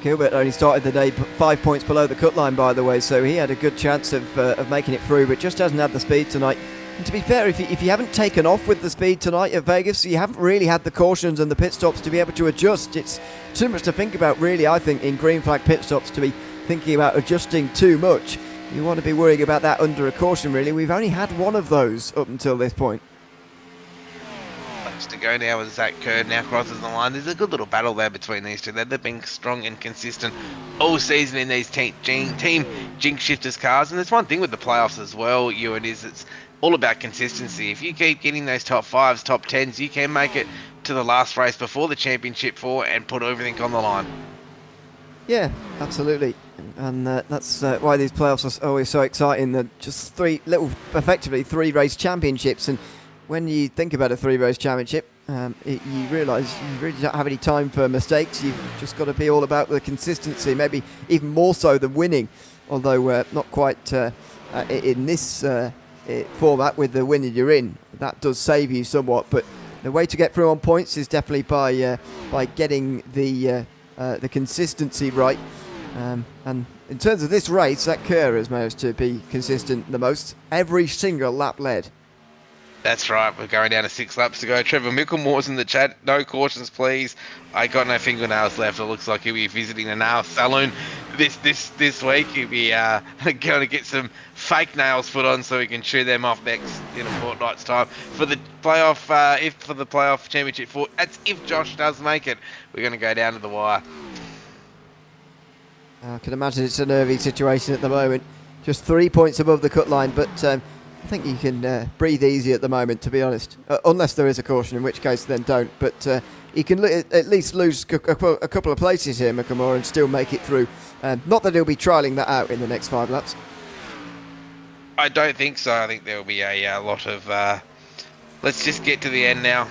Gilbert only started the day 5 points below the cut line, by the way, so he had a good chance of making it through, but just hasn't had the speed tonight. And to be fair, if you haven't taken off with the speed tonight at Vegas, you haven't really had the cautions and the pit stops to be able to adjust. It's too much to think about, really, I think, in green flag pit stops to be thinking about adjusting too much. You want to be worrying about that under a caution, really. We've only had one of those up until this point. To go now as Zach Kerr now crosses the line. There's a good little battle there between these two. They've been strong and consistent all season in these team jinx shifters cars. And there's one thing with the playoffs as well, Ewan, is it's all about consistency. If you keep getting those top 5s, top 10s, you can make it to the last race before the championship 4 and put everything on the line. Yeah, absolutely. And that's why these playoffs are always so exciting. They're just effectively 3 race championships. And when you think about a 3-race championship, you realise you really don't have any time for mistakes. You've just got to be all about the consistency, maybe even more so than winning, although not quite in this format with the winning you're in. That does save you somewhat, but the way to get through on points is definitely by getting the consistency right. And in terms of this race, Zach Kerr has managed to be consistent the most. Every single lap led. That's right. We're going down to 6 laps to go. Trevor Micklemore's in the chat. No cautions, please. I got no fingernails left. It looks like he'll be visiting a nail salon this week. He'll be going to get some fake nails put on so he can chew them off next in a fortnight's time for the playoff. For the playoff championship 4, that's if Josh does make it. We're going to go down to the wire. I can imagine it's a nervy situation at the moment. Just 3 points above the cut line, but I think you can breathe easy at the moment, to be honest. Unless there is a caution, in which case then don't. But he can at least lose a couple of places here, Mickelmore, and still make it through. Not that he'll be trialling that out in the next 5 laps. I don't think so. I think there will be a lot of... let's just get to the end now.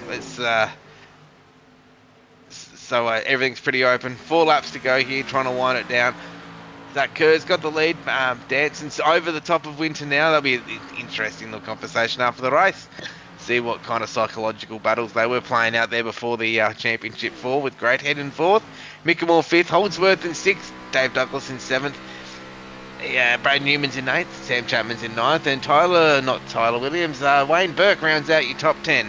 Everything's pretty open. 4 laps to go here, trying to wind it down. Zach Kerr's got the lead. Danson's over the top of Winter now. That'll be an interesting little conversation after the race. See what kind of psychological battles they were playing out there before the championship 4, with Greathead in 4th, Mickelmore 5th, Holdsworth in 6th, Dave Douglas in 7th. Brad Newman's in 8th, Sam Chapman's in 9th, and Williams, Wayne Burke rounds out your top 10.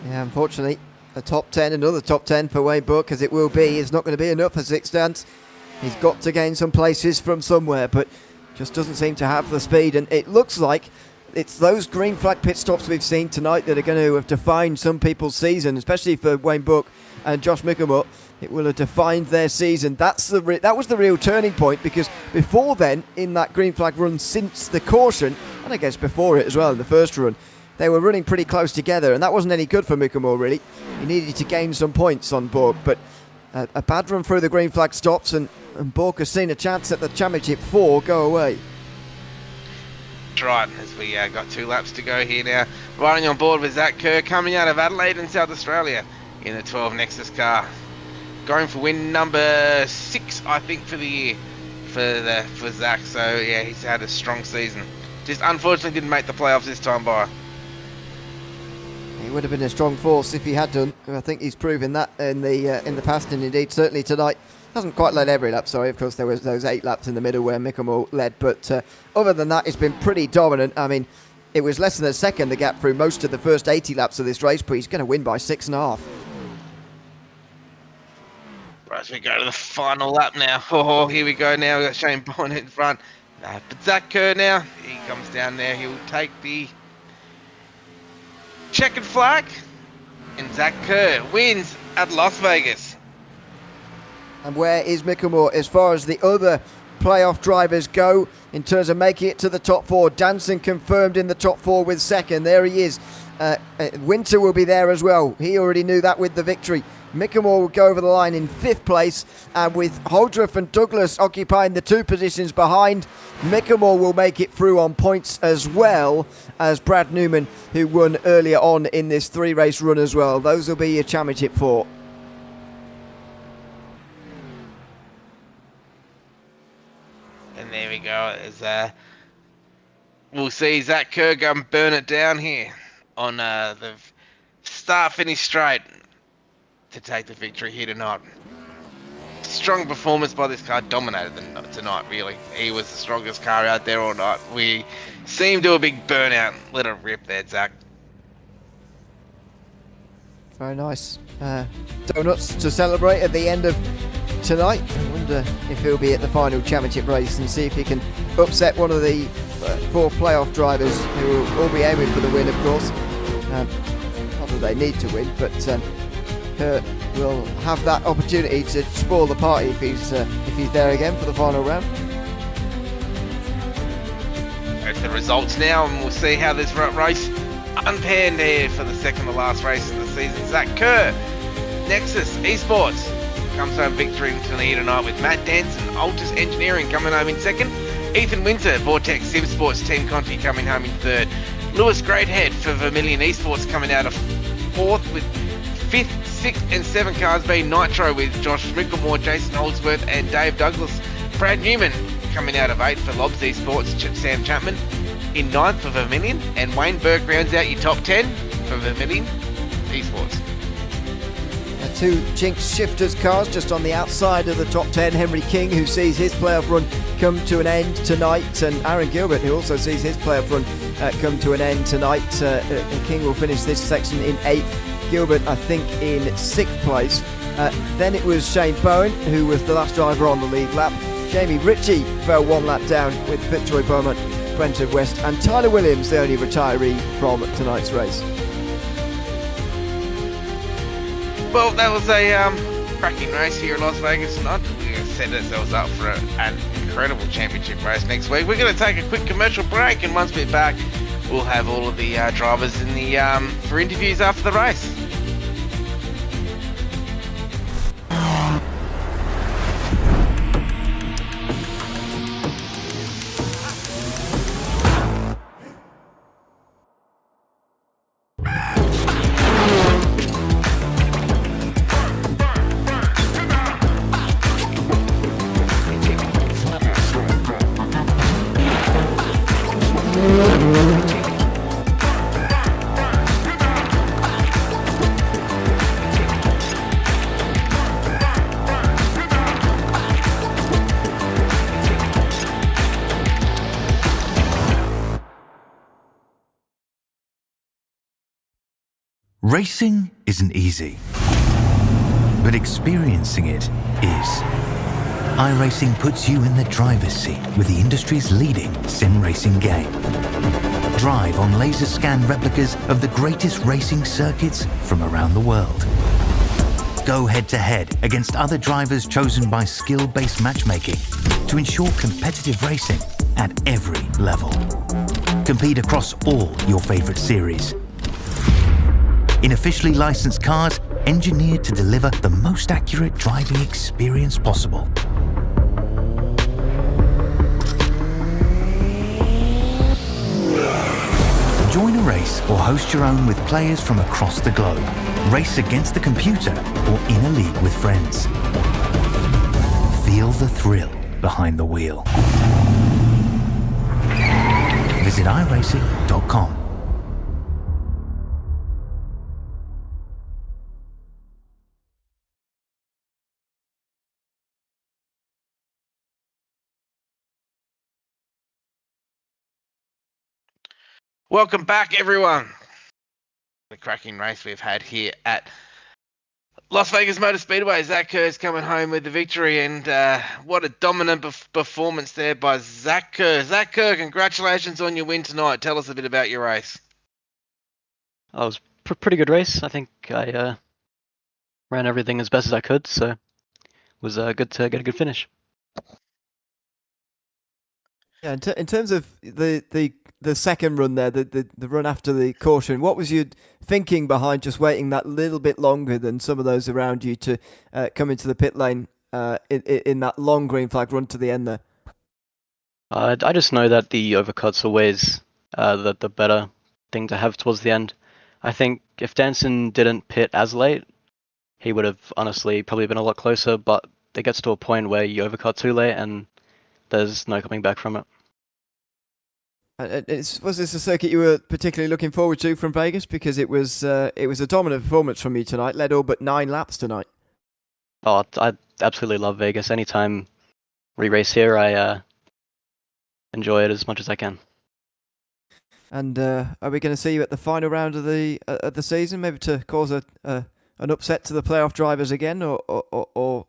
Yeah, unfortunately, another top 10 for Wayne Burke, as it will be, is not going to be enough for sixth dance. He's got to gain some places from somewhere, but just doesn't seem to have the speed, and it looks like it's those green flag pit stops we've seen tonight that are going to have defined some people's season, especially for Wayne Burke and Josh Mickelmore. It will have defined their season. That was the real turning point, because before then, in that green flag run since the caution, and I guess before it as well in the first run, they were running pretty close together, and that wasn't any good for Mickelmore, really. He needed to gain some points on Borg, but a bad run through the green flag stops, and Borg has seen a chance at the Championship 4 go away. That's right, as we got 2 laps to go here now. Riding on board with Zach Kerr, coming out of Adelaide in South Australia in the 12 Nexus car. Going for win number 6, I think, for the year for Zach. So, yeah, he's had a strong season. Just unfortunately didn't make the playoffs this time by. He would have been a strong force if he had done. I think he's proven that in the past, and indeed certainly tonight. Hasn't quite led every lap, sorry. Of course, there was those 8 laps in the middle where Mickelmore led, but other than that, it's been pretty dominant. I mean, it was less than a second the gap through most of the first 80 laps of this race, but he's going to win by 6.5. Right, as we go to the final lap now. Oh, here we go now. We've got Shane Bond in front. But Zach Kerr now, he comes down there. He'll take the checkered flag, and Zach Kerr wins at Las Vegas. And where is Mickelmore as far as the other playoff drivers go in terms of making it to the top 4? Danson confirmed in the top 4 with second. There he is. Winter will be there as well. He already knew that with the victory. Mickelmore will go over the line in 5th place, and with Holdreth and Douglas occupying the 2 positions behind, Mickelmore will make it through on points, as well as Brad Newman, who won earlier on in this 3-race run as well. Those will be your Championship 4. And there we go. As we'll see Zach Kerr go and burn it down here on the start-finish straight to take the victory here tonight. Strong performance by this car, dominated them tonight, really. He was the strongest car out there all night. We seemed to a big burnout. Let it rip there, Zach. Very nice. Donuts to celebrate at the end of tonight. I wonder if he'll be at the final championship race and see if he can upset one of the 4 playoff drivers who will all be aiming for the win, of course. Not that they need to win, but Kurt will have that opportunity to spoil the party if he's there again for the final round. There's the results now, and we'll see how this race unpanned here for the second to last race of the season. Zach Kerr, Nexus Esports, comes home victory here tonight with Matt Danson, Altus Engineering coming home in second. Ethan Winter, Vortex Sim Sports Team Conti coming home in third. Lewis Greathead for Vermilion Esports coming out of 4th, with 5th, 6th and 7th cars being Nitro with Josh Mickelmore, Jason Holdsworth and Dave Douglas. Brad Newman coming out of 8th for Lobs Esports, Sam Chapman in 9th for Vermilion, and Wayne Burke rounds out your top 10 for Vermilion Esports. 2 Jinx Shifters cars just on the outside of the top 10. Henry King, who sees his playoff run come to an end tonight, and Aaron Gilbert, who also sees his playoff run come to an end tonight. King will finish this section in 8th. Gilbert, I think, in 6th place. Then it was Shane Bowen, who was the last driver on the lead lap. Jamie Ritchie fell 1 lap down with Fitzroy Beaumont, Brentford West, and Tyler Williams, the only retiree from tonight's race. Well, that was a cracking race here in Las Vegas tonight. We're going to set ourselves up for an incredible championship race next week. We're going to take a quick commercial break, and once we're back, we'll have all of the drivers in the for interviews after the race. Racing isn't easy, but experiencing it is. iRacing puts you in the driver's seat with the industry's leading sim racing game. Drive on laser scan replicas of the greatest racing circuits from around the world. Go head to head against other drivers chosen by skill-based matchmaking to ensure competitive racing at every level. Compete across all your favorite series. In officially licensed cars, engineered to deliver the most accurate driving experience possible. Join a race or host your own with players from across the globe. Race against the computer or in a league with friends. Feel the thrill behind the wheel. Visit iRacing.com. Welcome back, everyone. The cracking race we've had here at Las Vegas Motor Speedway. Zach Kerr's coming home with the victory, and what a dominant performance there by Zach Kerr. Zach Kerr, congratulations on your win tonight. Tell us a bit about your race. It was a pretty good race. I think I ran everything as best as I could, so it was good to get a good finish. Yeah, in terms of the second run there, the run after the caution, what was your thinking behind just waiting that little bit longer than some of those around you to come into the pit lane in that long green flag run to the end there? I just know that the overcut's always the better thing to have towards the end. I think if Danson didn't pit as late, he would have honestly probably been a lot closer, but it gets to a point where you overcut too late and there's no coming back from it. Was this a circuit you were particularly looking forward to from Vegas? Because it was a dominant performance from you tonight, led all but 9 laps tonight. Oh, I absolutely love Vegas. Anytime we race here, I enjoy it as much as I can. And are we going to see you at the final round of the season, maybe to cause an upset to the playoff drivers again, or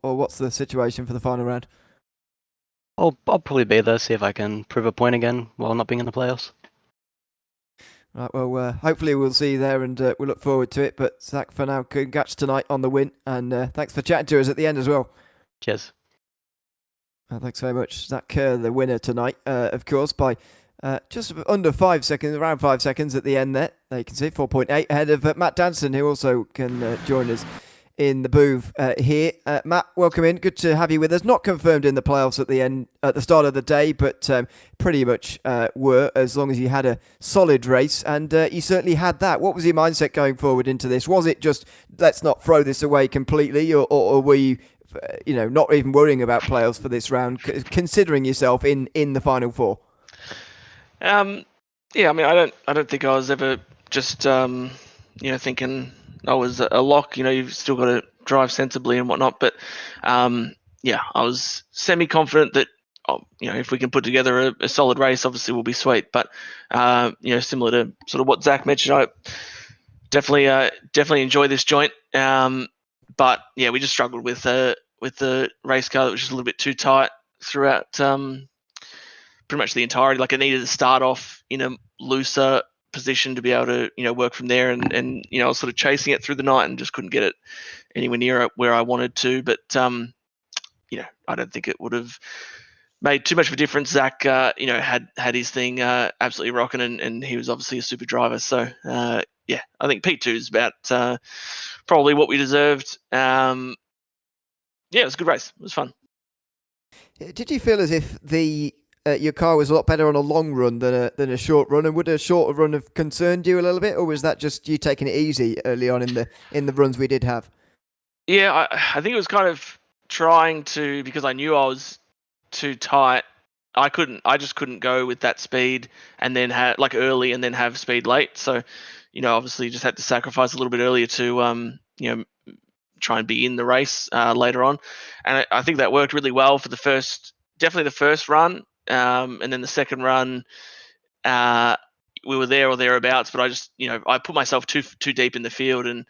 what's the situation for the final round? I'll probably be there, see if I can prove a point again while not being in the playoffs. Right, well, hopefully we'll see you there, and we look forward to it. But Zach, for now, congrats tonight on the win, and thanks for chatting to us at the end as well. Cheers. Thanks very much. Zach Kerr, the winner tonight, of course, by just under 5 seconds, around 5 seconds at the end there. There you can see 4.8 ahead of Matt Danson, who also can join us in the booth here. Matt, welcome in. Good to have you with us. Not confirmed in the playoffs at the start of the day, but pretty much were, as long as you had a solid race, and you certainly had that. What was your mindset going forward into this? Was it just, let's not throw this away completely, or were you not even worrying about playoffs for this round, considering yourself in the final four? Yeah, I mean, I don't think I was ever just thinking I was a lock. You've still got to drive sensibly and whatnot. But yeah, I was semi-confident that if we can put together a solid race, obviously we'll be sweet. But similar to sort of what Zach mentioned, I definitely enjoy this joint. But yeah, we just struggled with the race car that was just a little bit too tight throughout pretty much the entirety. Like, it needed to start off in a looser position to be able to work from there, and I was sort of chasing it through the night and just couldn't get it anywhere near where I wanted to. But I don't think it would have made too much of a difference. Zach, had his thing absolutely rocking, and he was obviously a super driver. So yeah, I think P2 is about probably what we deserved. Yeah, it was a good race. It was fun. Did you feel as if your car was a lot better on a long run than a short run, and would a shorter run have concerned you a little bit, or was that just you taking it easy early on in the runs we did have? Yeah, I think it was kind of trying to, because I knew I was too tight. I just couldn't go with that speed and then have early and then have speed late. So, obviously just had to sacrifice a little bit earlier to try and be in the race later on. And I think that worked really well for definitely the first run. And then the second run, we were there or thereabouts, but I just, I put myself too deep in the field, and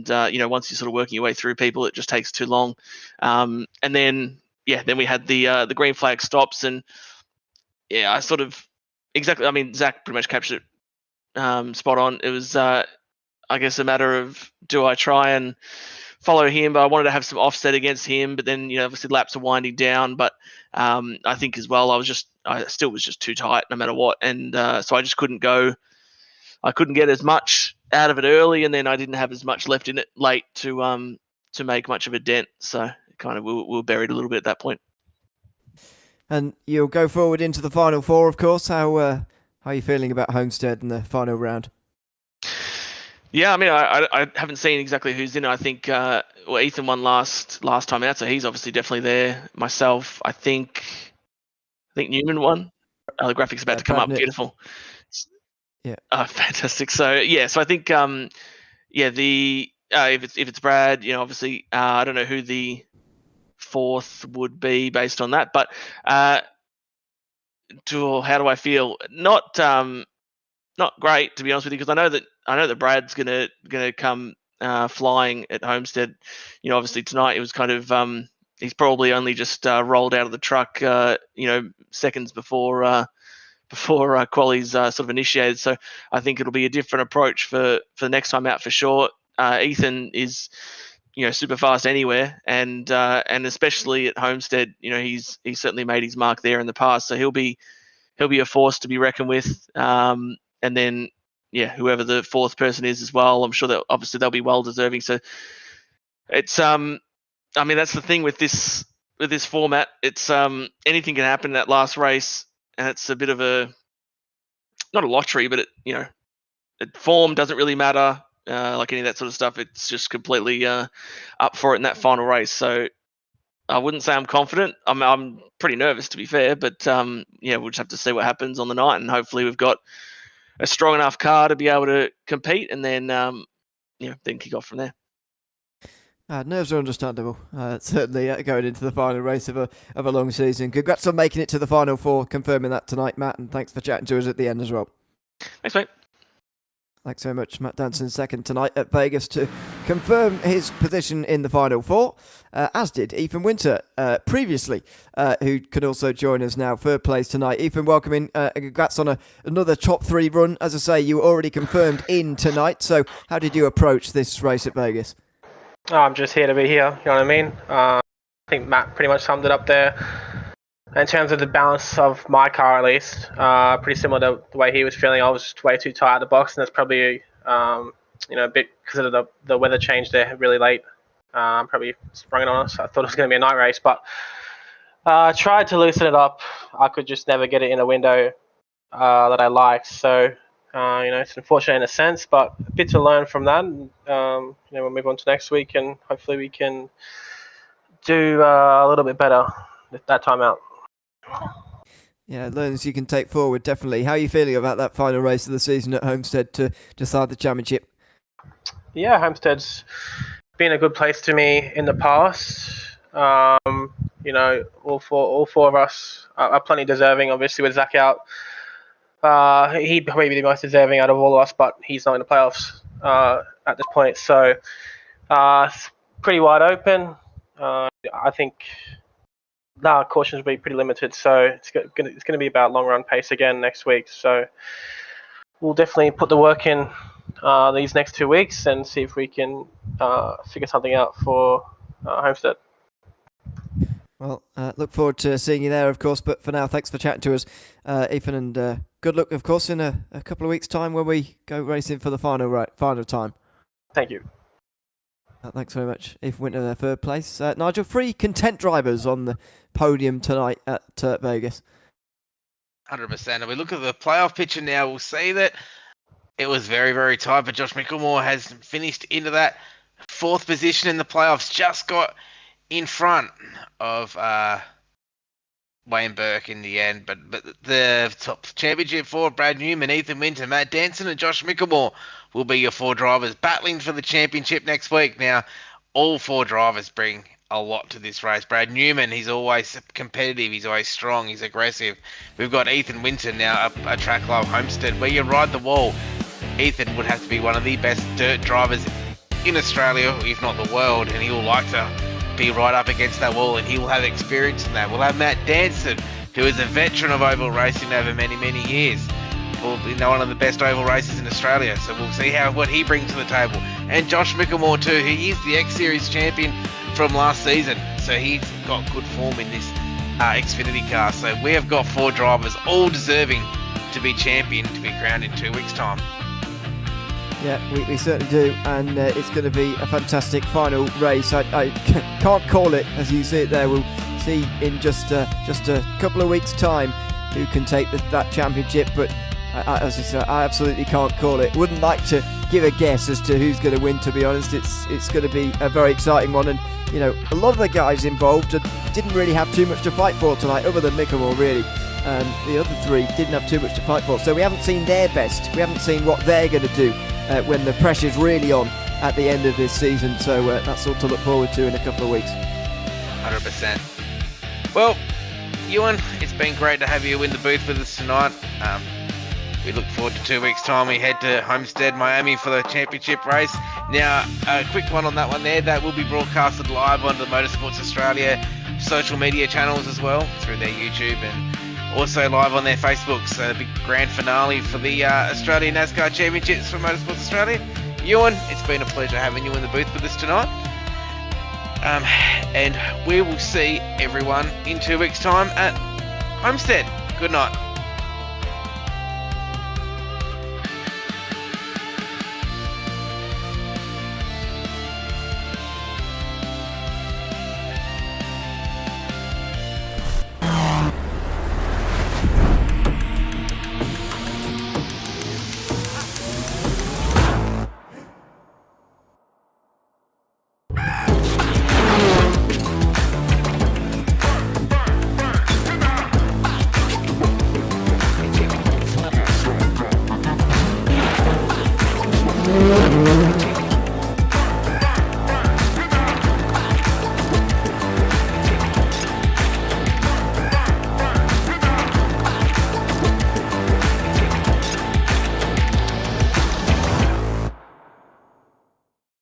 once you're sort of working your way through people, it just takes too long. And then we had the green flag stops, and I sort of Zach pretty much captured it spot on. It was, I guess, a matter of, do I try and follow him? But I wanted to have some offset against him. But then, obviously laps are winding down. But I think as well, I still was just too tight no matter what. And so I just couldn't go. I couldn't get as much out of it early, and then I didn't have as much left in it late to make much of a dent. So kind of we were buried a little bit at that point. And you'll go forward into the final four, of course. How are you feeling about Homestead in the final round? Yeah, I haven't seen exactly who's in it. I think Ethan won last time out, so he's obviously definitely there. Myself, I think Newman won. The graphics about to come up. Beautiful. Yeah. Fantastic. So I think if it's Brad, obviously I don't know who the fourth would be based on that, but how do I feel? Not great, to be honest with you, because I know that Brad's gonna come flying at Homestead. Obviously tonight it was kind of he's probably only just rolled out of the truck seconds before quali's sort of initiated. So I think it'll be a different approach for the next time out for sure. Ethan is super fast anywhere, and especially at Homestead, he's certainly made his mark there in the past. So he'll be a force to be reckoned with. And then whoever the fourth person is as well, I'm sure that obviously they'll be well deserving. So it's that's the thing with this format. It's anything can happen in that last race, and it's a bit of not a lottery, but form doesn't really matter. Like any of that sort of stuff, it's just completely up for it in that final race. So I wouldn't say I'm confident. I'm pretty nervous, to be fair, but we'll just have to see what happens on the night, and hopefully we've got a strong enough car to be able to compete, and then then kick off from there. Nerves are understandable. Certainly going into the final race of a long season. Congrats on making it to the final four, confirming that tonight, Matt, and thanks for chatting to us at the end as well. Thanks, mate. Thanks so much. Matt Danson second tonight at Vegas to confirm his position in the final four, as did Ethan Winter previously, who can also join us now. Third place tonight. Ethan, welcome in. Congrats on another top three run. As I say, you were already confirmed in tonight. So how did you approach this race at Vegas? I'm just here to be here, you know what I mean? I think Matt pretty much summed it up there. In terms of the balance of my car, at least, pretty similar to the way he was feeling. I was just way too tight at the box, and that's probably, a bit because of the weather change there really late. Probably sprung it on us. I thought it was going to be a night race, but tried to loosen it up. I could just never get it in a window that I liked. So, it's unfortunate in a sense, but a bit to learn from that. We'll move on to next week, and hopefully we can do a little bit better that time out. Yeah, learnings you can take forward, definitely. How are you feeling about that final race of the season at Homestead to decide the championship? Yeah, Homestead's been a good place to me in the past. All four of us are plenty deserving, obviously, with Zach out. He'd probably be the most deserving out of all of us, but he's not in the playoffs at this point. So it's pretty wide open. I think cautions will be pretty limited, so it's going to be about long run pace again next week. So we'll definitely put the work in these next 2 weeks and see if we can figure something out for Homestead. Well, look forward to seeing you there, of course. But for now, thanks for chatting to us, Ethan, and good luck, of course, in a couple of weeks' time when we go racing for the final time. Thank you. Thanks very much, Ethan Winter, their third place. Nigel, 3 content drivers on the podium tonight at Vegas. 100%. And we look at the playoff picture now, we'll see that it was very, very tight, but Josh Mickelmore has finished into that 4th position in the playoffs, just got in front of Wayne Burke in the end. But the top championship for Brad Newman, Ethan Winter, Matt Danson and Josh Mickelmore will be your 4 drivers battling for the championship next week. Now, all 4 drivers bring a lot to this race. Brad Newman, he's always competitive, he's always strong, he's aggressive. We've got Ethan Winter now, a track like Homestead, where you ride the wall. Ethan would have to be one of the best dirt drivers in Australia, if not the world, and he'll like to be right up against that wall, and he will have experience in that. We'll have Matt Danson, who is a veteran of oval racing over many, many years. One of the best oval races in Australia, so we'll see what he brings to the table. And Josh Mickelmore too, he is the X-Series champion from last season, so he's got good form in this Xfinity car. So we have got 4 drivers, all deserving to be champion, to be crowned in 2 weeks' time. Yeah, we certainly do, and it's going to be a fantastic final race. I can't call it as you see it there. We'll see in just a couple of weeks' time who can take that championship, but as I said, I absolutely can't call it. Wouldn't like to give a guess as to who's going to win, to be honest. It's going to be a very exciting one, and you know, a lot of the guys involved didn't really have too much to fight for tonight, other than Mickelmore really. The other 3 didn't have too much to fight for, so we haven't seen their best. We haven't seen what they're going to do when the pressure's really on at the end of this season. So that's all to look forward to in a couple of weeks. 100%. Well, Ewan, it's been great to have you in the booth with us tonight. We look forward to 2 weeks' time. We head to Homestead, Miami for the championship race. Now, a quick one on that one there. That will be broadcasted live on the Motorsports Australia social media channels as well, through their YouTube and also live on their Facebook. So a big grand finale for the Australian NASCAR Championships for Motorsports Australia. Ewan, it's been a pleasure having you in the booth with us tonight. And we will see everyone in 2 weeks' time at Homestead. Good night.